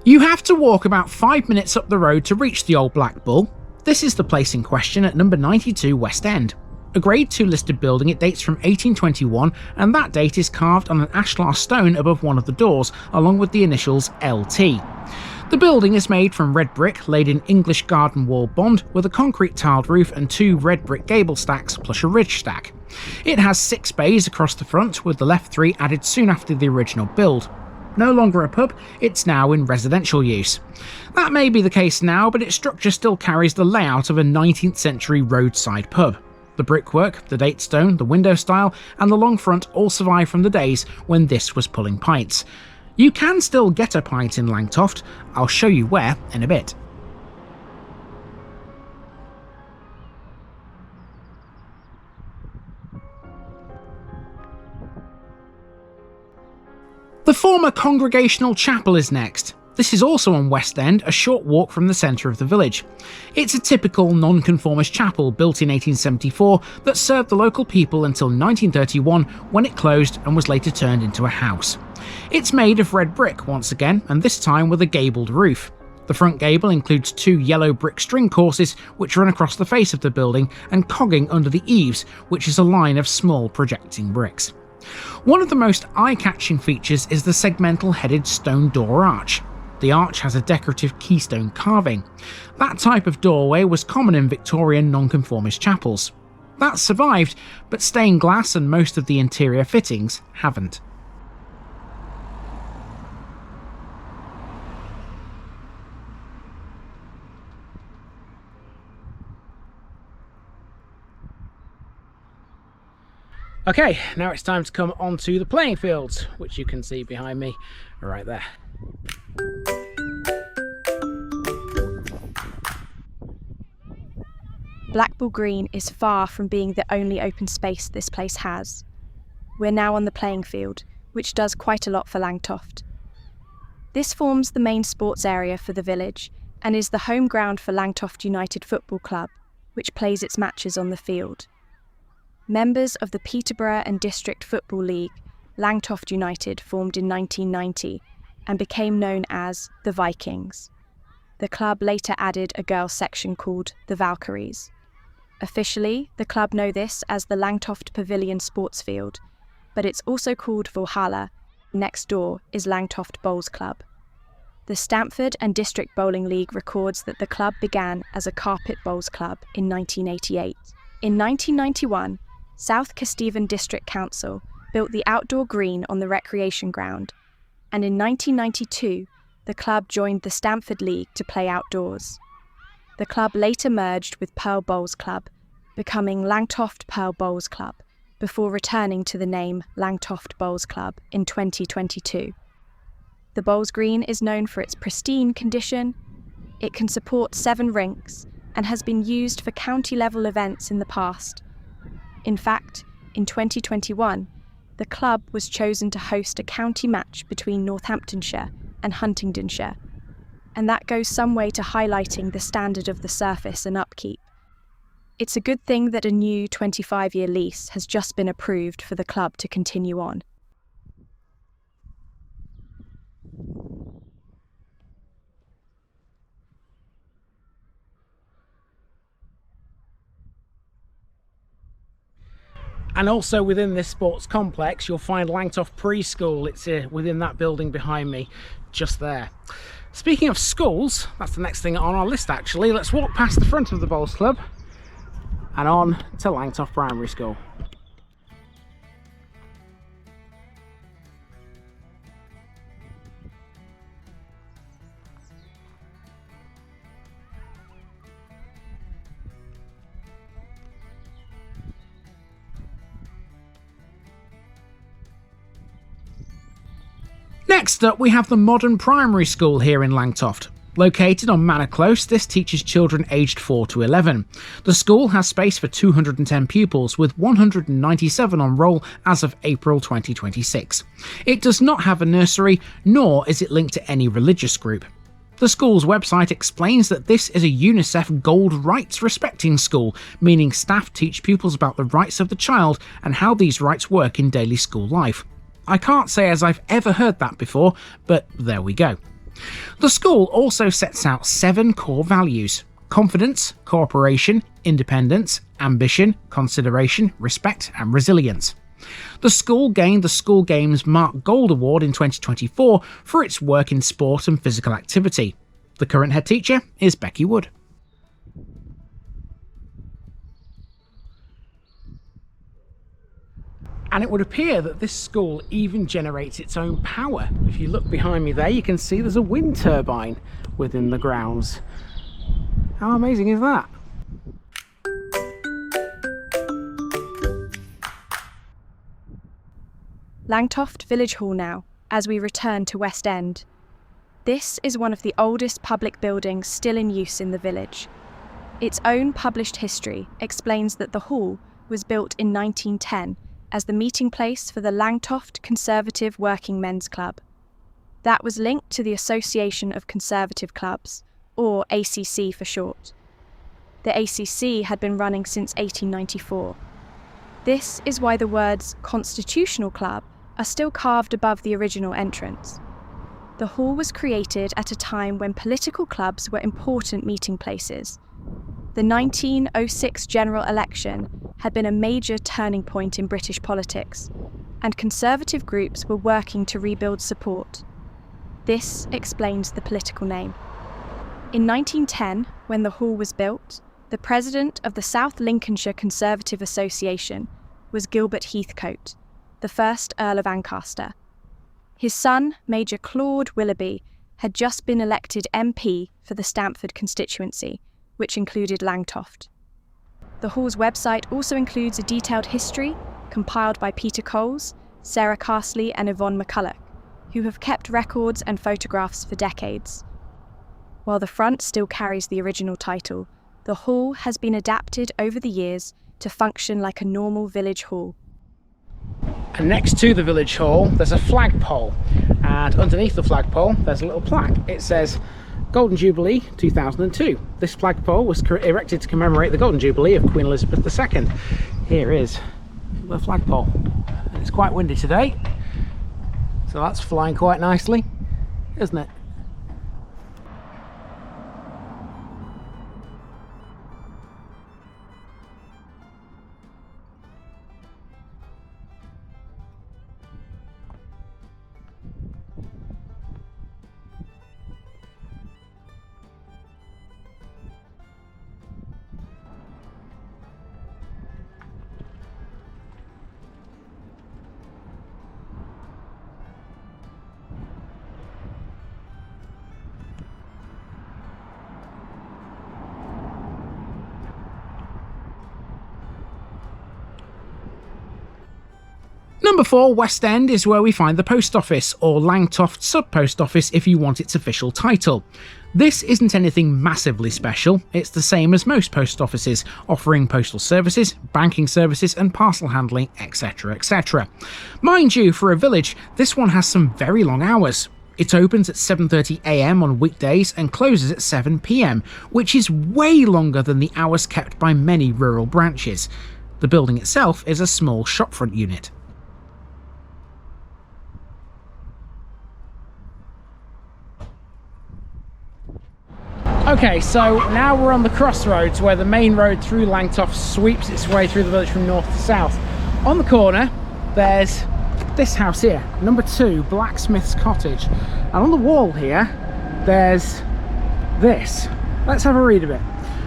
You have to walk about 5 minutes up the road to reach the old Black Bull. This is the place in question at number 92 West End. A Grade 2 listed building, it dates from 1821, and that date is carved on an ashlar stone above one of the doors, along with the initials LT. The building is made from red brick laid in English garden wall bond with a concrete tiled roof and 2 red brick gable stacks plus a ridge stack. It has 6 bays across the front, with the left 3 added soon after the original build. No longer a pub, it's now in residential use. That may be the case now, but its structure still carries the layout of a 19th century roadside pub. The brickwork, the date stone, the window style, and the long front all survive from the days when this was pulling pints. You can still get a pint in Langtoft. I'll show you where in a bit. The former Congregational Chapel is next. This is also on West End, a short walk from the centre of the village. It's a typical nonconformist chapel built in 1874 that served the local people until 1931, when it closed and was later turned into a house. It's made of red brick once again, and this time with a gabled roof. The front gable includes 2 yellow brick string courses which run across the face of the building and cogging under the eaves, which is a line of small projecting bricks. One of the most eye-catching features is the segmental-headed stone door arch. The arch has a decorative keystone carving. That type of doorway was common in Victorian nonconformist chapels. That survived, but stained glass and most of the interior fittings haven't. Okay, now it's time to come onto the playing fields, which you can see behind me right there. Black Bull Green is far from being the only open space this place has. We're now on the playing field, which does quite a lot for Langtoft. This forms the main sports area for the village and is the home ground for Langtoft United Football Club, which plays its matches on the field. Members of the Peterborough and District Football League, Langtoft United formed in 1990 and became known as the Vikings. The club later added a girls' section called the Valkyries. Officially, the club know this as the Langtoft Pavilion Sports Field, but it's also called Valhalla. Next door is Langtoft Bowls Club. The Stamford and District Bowling League records that the club began as a carpet bowls club in 1988. In 1991, South Kesteven District Council built the outdoor green on the recreation ground, and in 1992, the club joined the Stamford League to play outdoors. The club later merged with Pearl Bowls Club, becoming Langtoft Pearl Bowls Club, before returning to the name Langtoft Bowls Club in 2022. The bowls green is known for its pristine condition. It can support 7 rinks and has been used for county-level events in the past. In fact, in 2021, the club was chosen to host a county match between Northamptonshire and Huntingdonshire, and that goes some way to highlighting the standard of the surface and upkeep. It's a good thing that a new 25-year lease has just been approved for the club to continue on. And also within this sports complex, you'll find Langtoft Preschool. It's within that building behind me, just there. Speaking of schools, that's the next thing on our list actually. Let's walk past the front of the Bowls Club and on to Langtoft Primary School. Next up, we have the modern primary school here in Langtoft. Located on Manor Close, this teaches children aged 4 to 11. The school has space for 210 pupils, with 197 on roll as of April 2026. It does not have a nursery, nor is it linked to any religious group. The school's website explains that this is a UNICEF Gold Rights Respecting School, meaning staff teach pupils about the rights of the child and how these rights work in daily school life. I can't say as I've ever heard that before, but there we go. The school also sets out 7 core values: confidence, cooperation, independence, ambition, consideration, respect and resilience. The school gained the School Games Mark Gold Award in 2024 for its work in sport and physical activity. The current head teacher is Becky Wood. And it would appear that this school even generates its own power. If you look behind me there, you can see there's a wind turbine within the grounds. How amazing is that? Langtoft Village Hall now, as we return to West End. This is one of the oldest public buildings still in use in the village. Its own published history explains that the hall was built in 1910 as the meeting place for the Langtoft Conservative Working Men's Club. That was linked to the Association of Conservative Clubs, or ACC for short. The ACC had been running since 1894. This is why the words Constitutional Club are still carved above the original entrance. The hall was created at a time when political clubs were important meeting places. The 1906 general election had been a major turning point in British politics, and conservative groups were working to rebuild support. This explains the political name. In 1910, when the hall was built, the president of the South Lincolnshire Conservative Association was Gilbert Heathcote, the first Earl of Ancaster. His son, Major Claude Willoughby, had just been elected MP for the Stamford constituency, which included Langtoft. The hall's website also includes a detailed history compiled by Peter Coles, Sarah Castley and Yvonne McCulloch, who have kept records and photographs for decades. While the front still carries the original title, the hall has been adapted over the years to function like a normal village hall. And next to the village hall, there's a flagpole, and underneath the flagpole, there's a little plaque. It says, Golden Jubilee 2002. This flagpole was erected to commemorate the Golden Jubilee of Queen Elizabeth II. Here is the flagpole. And it's quite windy today, so that's flying quite nicely, isn't it? Number 4, West End, is where we find the post office, or Langtoft Sub-Post Office if you want its official title. This isn't anything massively special, it's the same as most post offices, offering postal services, banking services and parcel handling, etc, etc. Mind you, for a village, this one has some very long hours. It opens at 7:30 AM on weekdays and closes at 7 PM, which is way longer than the hours kept by many rural branches. The building itself is a small shopfront unit. Okay, so now we're on the crossroads where the main road through Langtoft sweeps its way through the village from north to south. On the corner, there's this house here, number 2, Blacksmith's Cottage. And on the wall here, there's this. Let's have a read of it.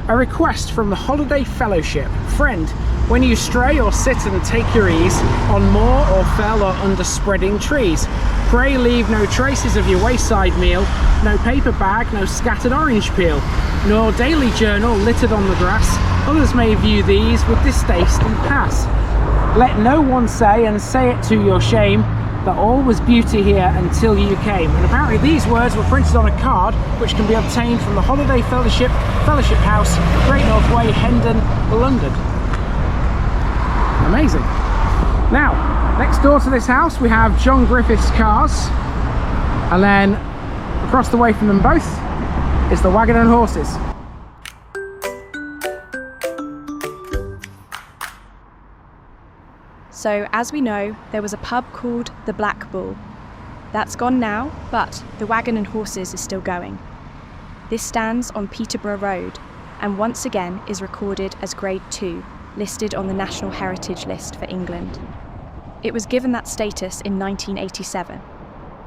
A request from the Holiday Fellowship. Friend, when you stray or sit and take your ease on moor or fell or under spreading trees, pray leave no traces of your wayside meal, no paper bag, no scattered orange peel, nor daily journal littered on the grass. Others may view these with distaste and pass. Let no one say, and say it to your shame, that all was beauty here until you came. And apparently these words were printed on a card which can be obtained from the Holiday Fellowship House, Great North Way, Hendon, London. Amazing. Now, next door to this house we have John Griffith's Cars, and then across the way from them both is the Wagon and Horses. So, as we know, there was a pub called the Black Bull. That's gone now, but the Wagon and Horses is still going. This stands on Peterborough Road, and once again is recorded as Grade 2, listed on the National Heritage List for England. It was given that status in 1987.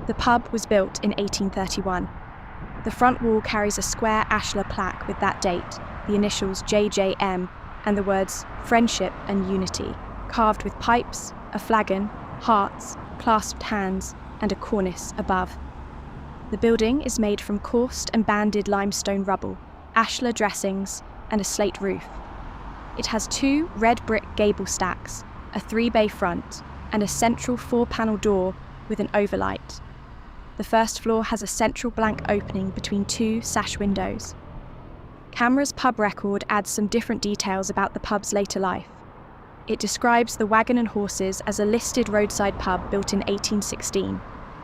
The pub was built in 1831. The front wall carries a square ashlar plaque with that date, the initials JJM, and the words Friendship and Unity, carved with pipes, a flagon, hearts, clasped hands, and a cornice above. The building is made from coursed and banded limestone rubble, ashlar dressings, and a slate roof. It has 2 red brick gable stacks, a 3-bay front, and a central 4-panel door with an overlight. The first floor has a central blank opening between 2 sash windows. Camera's pub record adds some different details about the pub's later life. It describes the Wagon and Horses as a listed roadside pub built in 1816,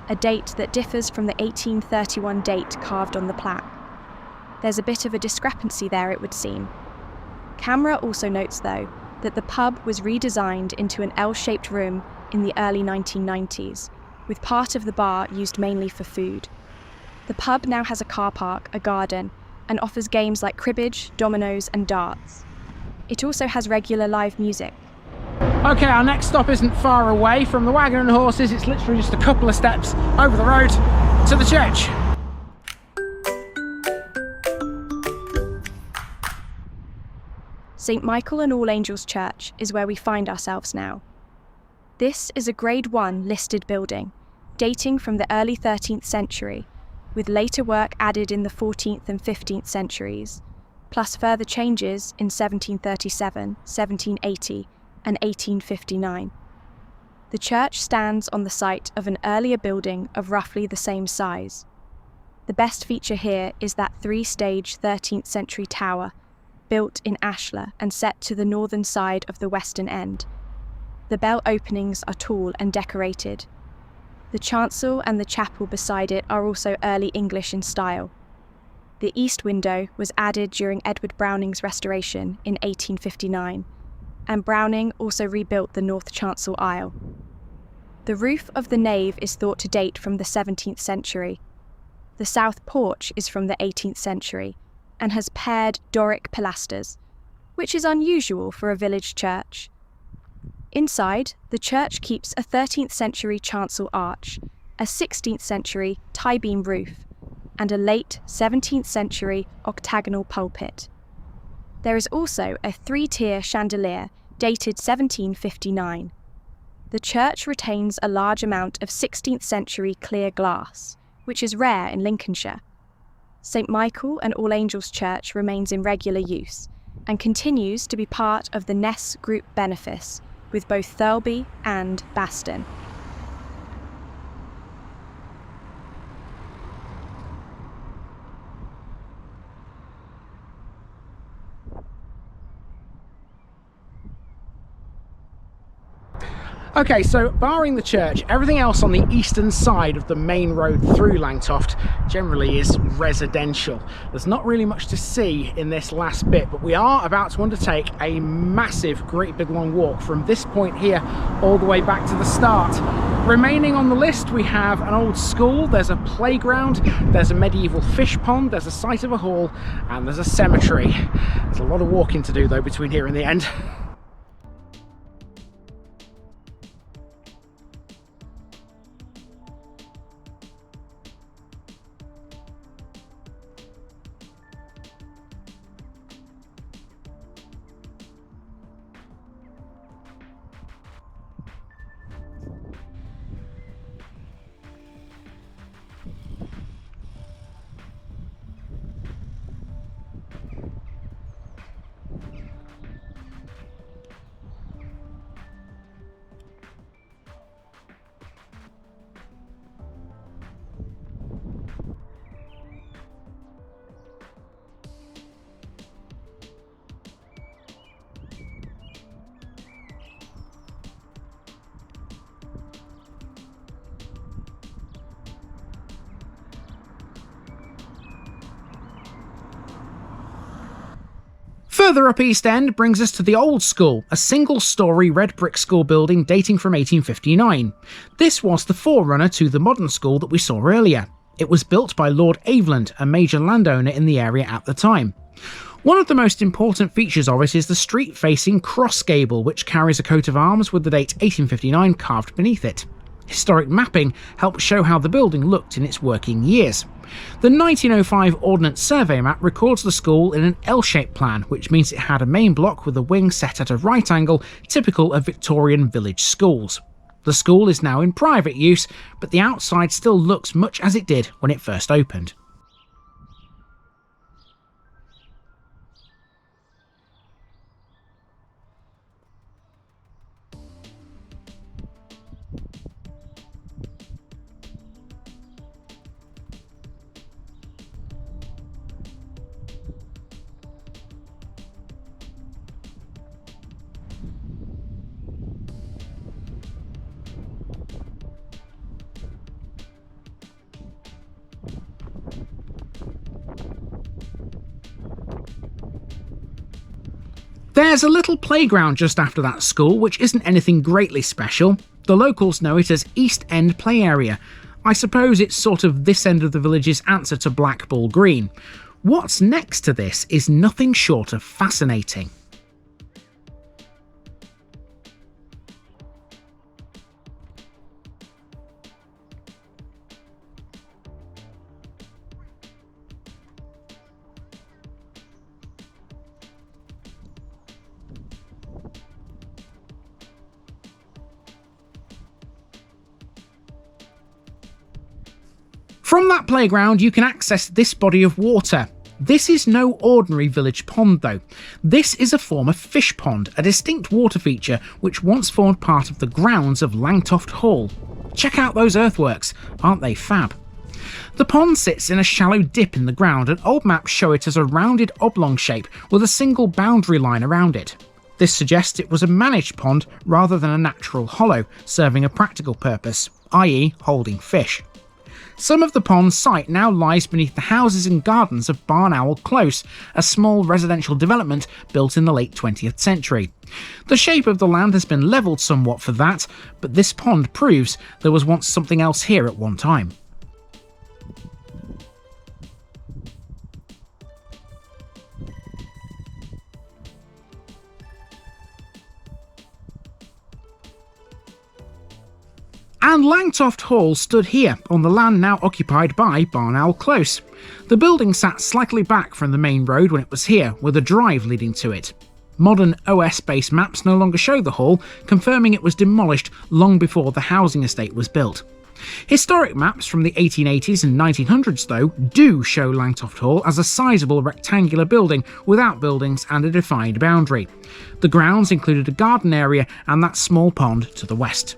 a date that differs from the 1831 date carved on the plaque. There's a bit of a discrepancy there, it would seem. Camera also notes, though, that the pub was redesigned into an L-shaped room in the early 1990s, with part of the bar used mainly for food. The pub now has a car park, a garden, and offers games like cribbage, dominoes, and darts. It also has regular live music. Okay, our next stop isn't far away from the Wagon and Horses. It's literally just a couple of steps over the road to the church. St Michael and All Angels Church is where we find ourselves now. This is a Grade 1 listed building, dating from the early 13th century, with later work added in the 14th and 15th centuries, plus further changes in 1737, 1780, and 1859. The church stands on the site of an earlier building of roughly the same size. The best feature here is that 3-stage 13th century tower, built in ashlar and set to the northern side of the western end. The bell openings are tall and decorated. The chancel and the chapel beside it are also early English in style. The east window was added during Edward Browning's restoration in 1859, and Browning also rebuilt the north chancel aisle. The roof of the nave is thought to date from the 17th century. The south porch is from the 18th century and has paired Doric pilasters, which is unusual for a village church. Inside, the church keeps a 13th century chancel arch, a 16th century tie-beam roof, and a late 17th century octagonal pulpit. There is also a 3-tier chandelier dated 1759. The church retains a large amount of 16th century clear glass, which is rare in Lincolnshire. St Michael and All Angels Church remains in regular use and continues to be part of the Ness Group benefice with both Thirlby and Baston. Okay, so barring the church, everything else on the eastern side of the main road through Langtoft generally is residential. There's not really much to see in this last bit, but we are about to undertake a massive, great big long walk from this point here all the way back to the start. Remaining on the list, we have an old school, there's a playground, there's a medieval fish pond, there's a site of a hall, and there's a cemetery. There's a lot of walking to do though between here and the end. Further up East End brings us to the Old School, a single-storey red brick school building dating from 1859. This was the forerunner to the modern school that we saw earlier. It was built by Lord Aveland, a major landowner in the area at the time. One of the most important features of it is the street-facing cross gable, which carries a coat of arms with the date 1859 carved beneath it. Historic mapping helps show how the building looked in its working years. The 1905 Ordnance Survey map records the school in an L-shaped plan, which means it had a main block with a wing set at a right angle, typical of Victorian village schools. The school is now in private use, but the outside still looks much as it did when it first opened. There's a little playground just after that school, which isn't anything greatly special. The locals know it as East End Play Area. I suppose it's sort of this end of the village's answer to Blackpool Green. What's next to this is nothing short of fascinating. From that playground you can access this body of water. This is no ordinary village pond though. This is a former fish pond, a distinct water feature which once formed part of the grounds of Langtoft Hall. Check out those earthworks, aren't they fab? The pond sits in a shallow dip in the ground and old maps show it as a rounded oblong shape with a single boundary line around it. This suggests it was a managed pond rather than a natural hollow, serving a practical purpose, i.e. holding fish. Some of the pond's site now lies beneath the houses and gardens of Barn Owl Close, a small residential development built in the late 20th century. The shape of the land has been levelled somewhat for that, but this pond proves there was once something else here at one time. And Langtoft Hall stood here, on the land now occupied by Barn Owl Close. The building sat slightly back from the main road when it was here, with a drive leading to it. Modern OS-based maps no longer show the hall, confirming it was demolished long before the housing estate was built. Historic maps from the 1880s and 1900s, though, do show Langtoft Hall as a sizable rectangular building without buildings and a defined boundary. The grounds included a garden area and that small pond to the west.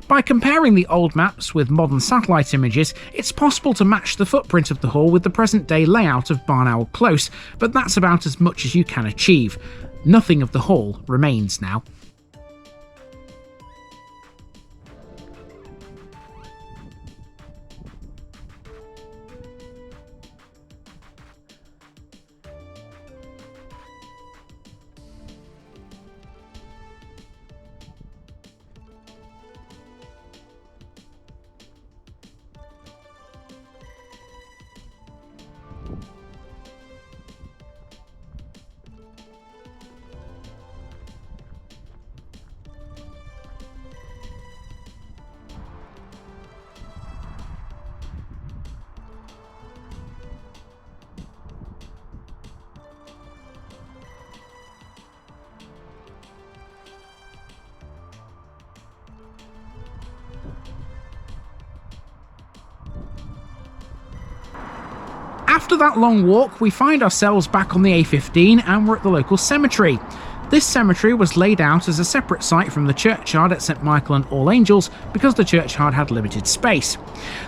By comparing the old maps with modern satellite images, it's possible to match the footprint of the hall with the present-day layout of Barn Owl Close, but that's about as much as you can achieve. Nothing of the hall remains now. After that long walk, we find ourselves back on the A15 and we're at the local cemetery. This cemetery was laid out as a separate site from the churchyard at St Michael and All Angels because the churchyard had limited space.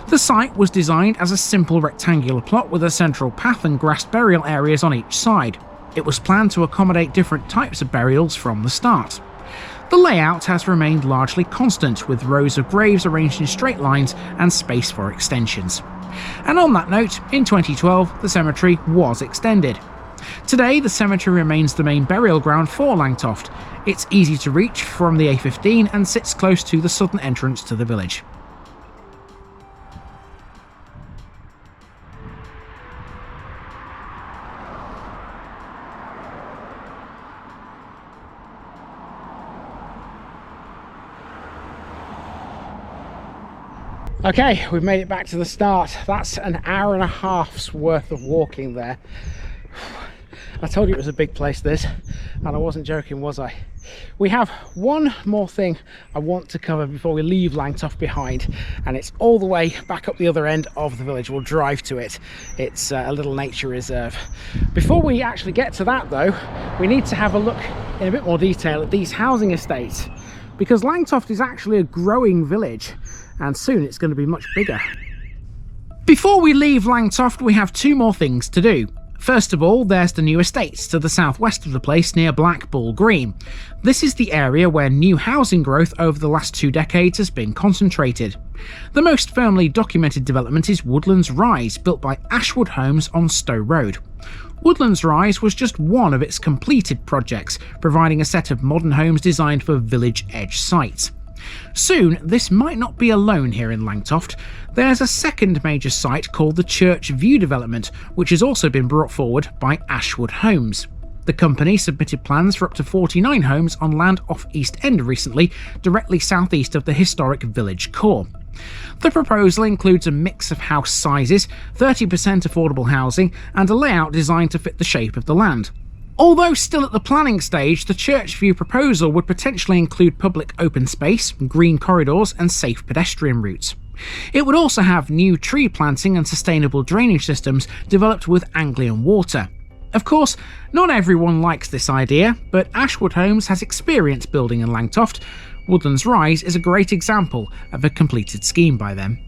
The site was designed as a simple rectangular plot with a central path and grassed burial areas on each side. It was planned to accommodate different types of burials from the start. The layout has remained largely constant, with rows of graves arranged in straight lines and space for extensions. And on that note, in 2012, the cemetery was extended. Today, the cemetery remains the main burial ground for Langtoft. It's easy to reach from the A15 and sits close to the southern entrance to the village. Okay, we've made it back to the start. That's an hour and a half's worth of walking there. I told you it was a big place, this, and I wasn't joking, was I? We have one more thing I want to cover before we leave Langtoft behind, and it's all the way back up the other end of the village. We'll drive to it. It's a little nature reserve. Before we actually get to that though, we need to have a look in a bit more detail at these housing estates, because Langtoft is actually a growing village, and soon it's going to be much bigger. Before we leave Langtoft, we have two more things to do. First of all, there's the new estates to the southwest of the place near Blackbull Green. This is the area where new housing growth over the last 2 decades has been concentrated. The most firmly documented development is Woodlands Rise, built by Ashwood Homes on Stowe Road. Woodlands Rise was just one of its completed projects, providing a set of modern homes designed for village edge sites. Soon, this might not be alone here in Langtoft. There's a second major site called the Church View development, which has also been brought forward by Ashwood Homes. The company submitted plans for up to 49 homes on land off East End recently, directly southeast of the historic village core. The proposal includes a mix of house sizes, 30% affordable housing, and a layout designed to fit the shape of the land. Although still at the planning stage, the Church View proposal would potentially include public open space, green corridors and safe pedestrian routes. It would also have new tree planting and sustainable drainage systems developed with Anglian water. Of course, not everyone likes this idea, but Ashwood Homes has experience building in Langtoft. Woodlands Rise is a great example of a completed scheme by them.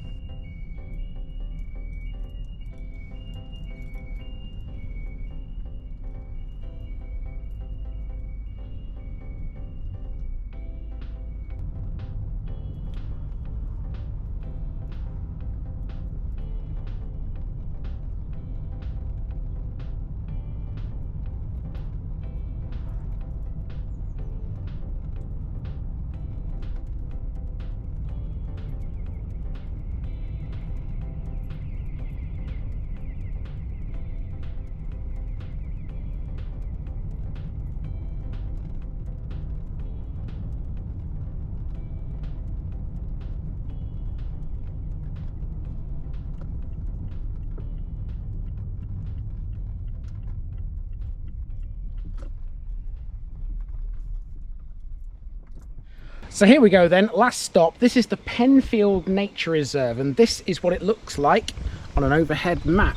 So here we go then, last stop. This is the Penfield Nature Reserve, and this is what it looks like on an overhead map.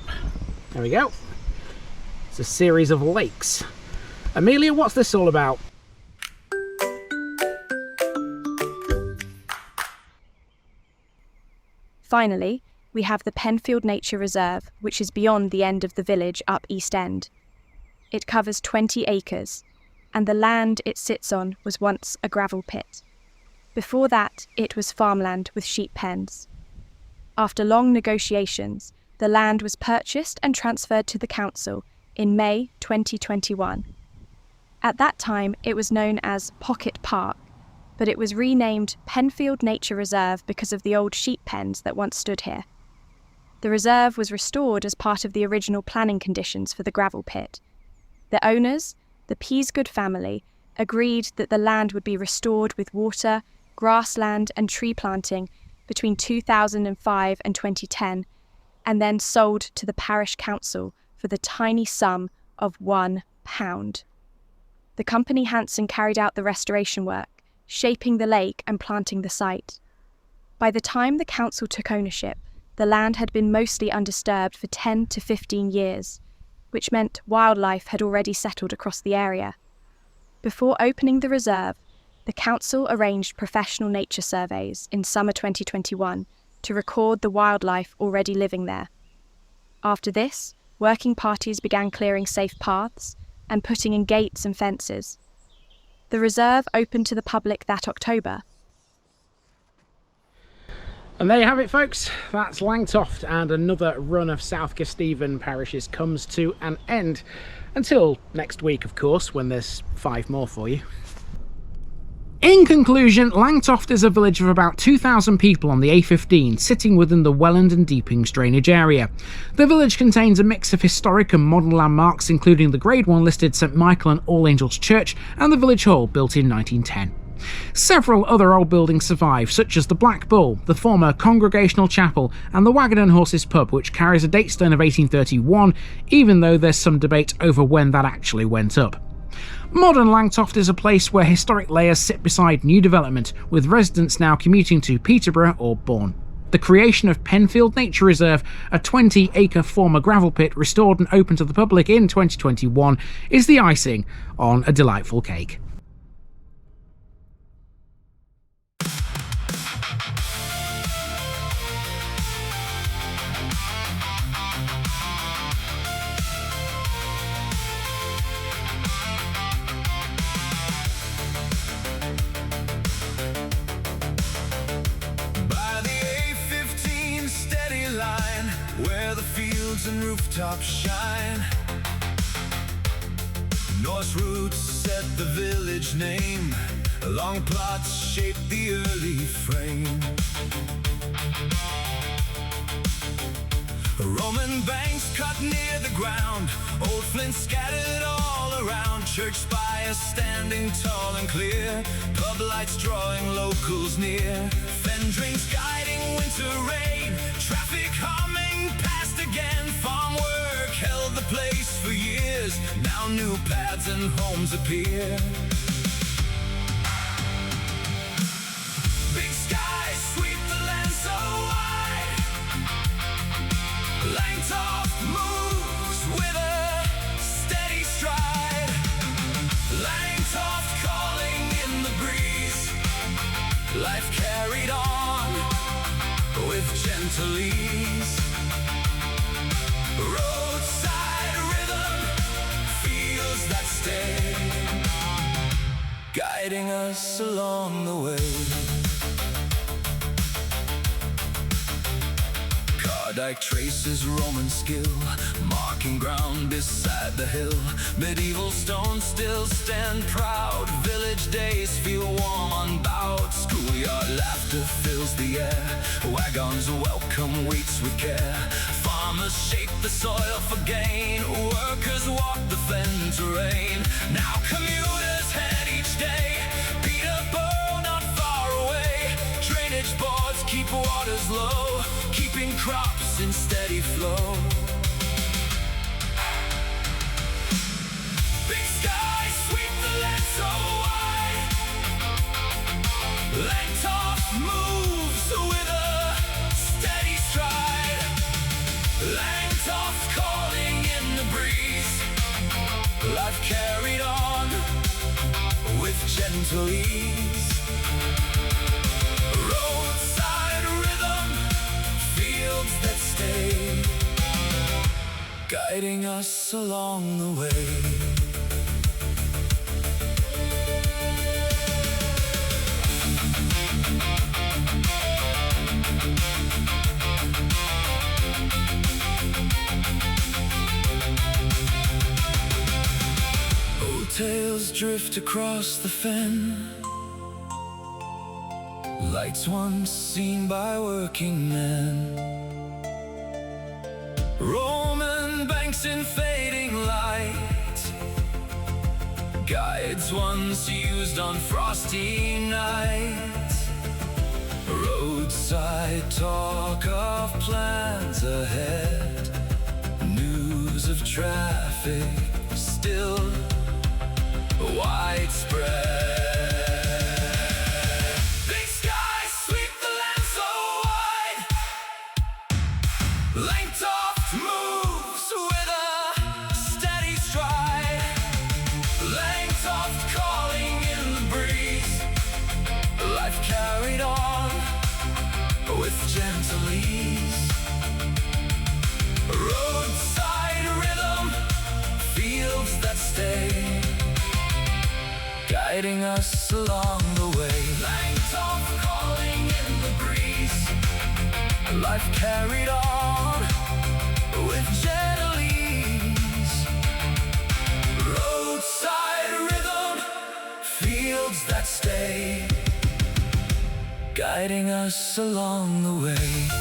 There we go. It's a series of lakes. Amelia, what's this all about? Finally, we have the Penfield Nature Reserve, which is beyond the end of the village up East End. It covers 20 acres, and the land it sits on was once a gravel pit. Before that, it was farmland with sheep pens. After long negotiations, the land was purchased and transferred to the council in May 2021. At that time, it was known as Pocket Park, but it was renamed Penfield Nature Reserve because of the old sheep pens that once stood here. The reserve was restored as part of the original planning conditions for the gravel pit. The owners, the Peasgood family, agreed that the land would be restored with water, grassland and tree planting between 2005 and 2010, and then sold to the parish council for the tiny sum of £1. The company Hanson carried out the restoration work, shaping the lake and planting the site. By the time the council took ownership, the land had been mostly undisturbed for 10 to 15 years, which meant wildlife had already settled across the area. Before opening the reserve, the council arranged professional nature surveys in summer 2021 to record the wildlife already living there. After this, working parties began clearing safe paths and putting in gates and fences. The reserve opened to the public that October. And there you have it, folks. That's Langtoft, and another run of South Kesteven parishes comes to an end. Until next week, of course, when there's 5 more for you. In conclusion, Langtoft is a village of about 2,000 people on the A15, sitting within the Welland and Deepings drainage area. The village contains a mix of historic and modern landmarks, including the Grade 1 listed St Michael and All Angels Church and the village hall built in 1910. Several other old buildings survive, such as the Black Bull, the former Congregational Chapel, and the Waggon and Horses pub, which carries a date stone of 1831, even though there's some debate over when that actually went up. Modern Langtoft is a place where historic layers sit beside new development, with residents now commuting to Peterborough or Bourne. The creation of Penfield Nature Reserve, a 20-acre former gravel pit restored and open to the public in 2021, is the icing on a delightful cake. Where the fields and rooftops shine, Norse roots set the village name, long plots shape the early frame. Roman banks cut near the ground, old flints scattered all around, church spires standing tall and clear, pub lights drawing locals near, fen drinks guiding winter rain, traffic humming past again, farm work held the place for years, now new paths and homes appear. Big skies sweep the land so wide, Langtoft moves with a steady stride, Langtoft calling in the breeze, life carried on with gentle ease. Roadside rhythm, fields that stay, guiding us along the way. Dyke traces Roman skill, marking ground beside the hill. Medieval stones still stand proud, village days feel warm unbowed. Schoolyard laughter fills the air, wagons welcome waits with care. Farmers shape the soil for gain, workers walk the fen terrain. Now commuters head each day, Peterborough not far away. Drainage boards keep waters low, keeping crops in steady flow. Big skies sweep the land so wide, Langtoft moves with a steady stride, Langtoft calling in the breeze, life carried on with gentle ease. Roadside rhythm, fields that stay, guiding us along the way. Old tales drift across the fen, lights once seen by working men. Roman banks in fading light, guides once used on frosty nights. Roadside talk of plans ahead, news of traffic still widespread. Langtoft moves with a steady stride, Langtoft calling in the breeze, life carried on with gentle ease. Roadside rhythm, fields that stay, guiding us along the way. Langtoft calling in the breeze, Life carried on with gentle ease. Roadside rhythm, fields that stay, guiding us along the way.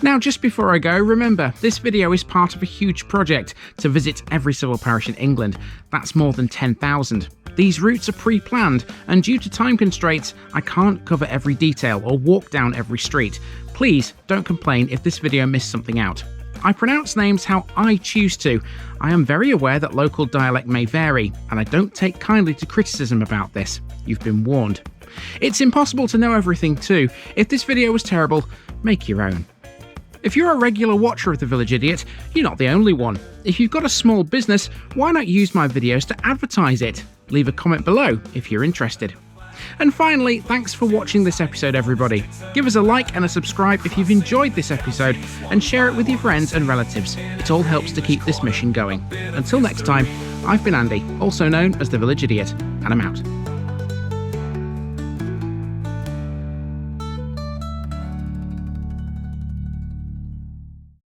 Now, just before I go, remember, this video is part of a huge project to visit every civil parish in England. That's more than 10,000. These routes are pre-planned, and due to time constraints, I can't cover every detail or walk down every street. Please don't complain if this video missed something out. I pronounce names how I choose to. I am very aware that local dialect may vary, and I don't take kindly to criticism about this. You've been warned. It's impossible to know everything too. If this video was terrible, make your own. If you're a regular watcher of The Village Idiot, you're not the only one. If you've got a small business, why not use my videos to advertise it? Leave a comment below if you're interested. And finally, thanks for watching this episode, everybody. Give us a like and a subscribe if you've enjoyed this episode, and share it with your friends and relatives. It all helps to keep this mission going. Until next time, I've been Andy, also known as The Village Idiot, and I'm out.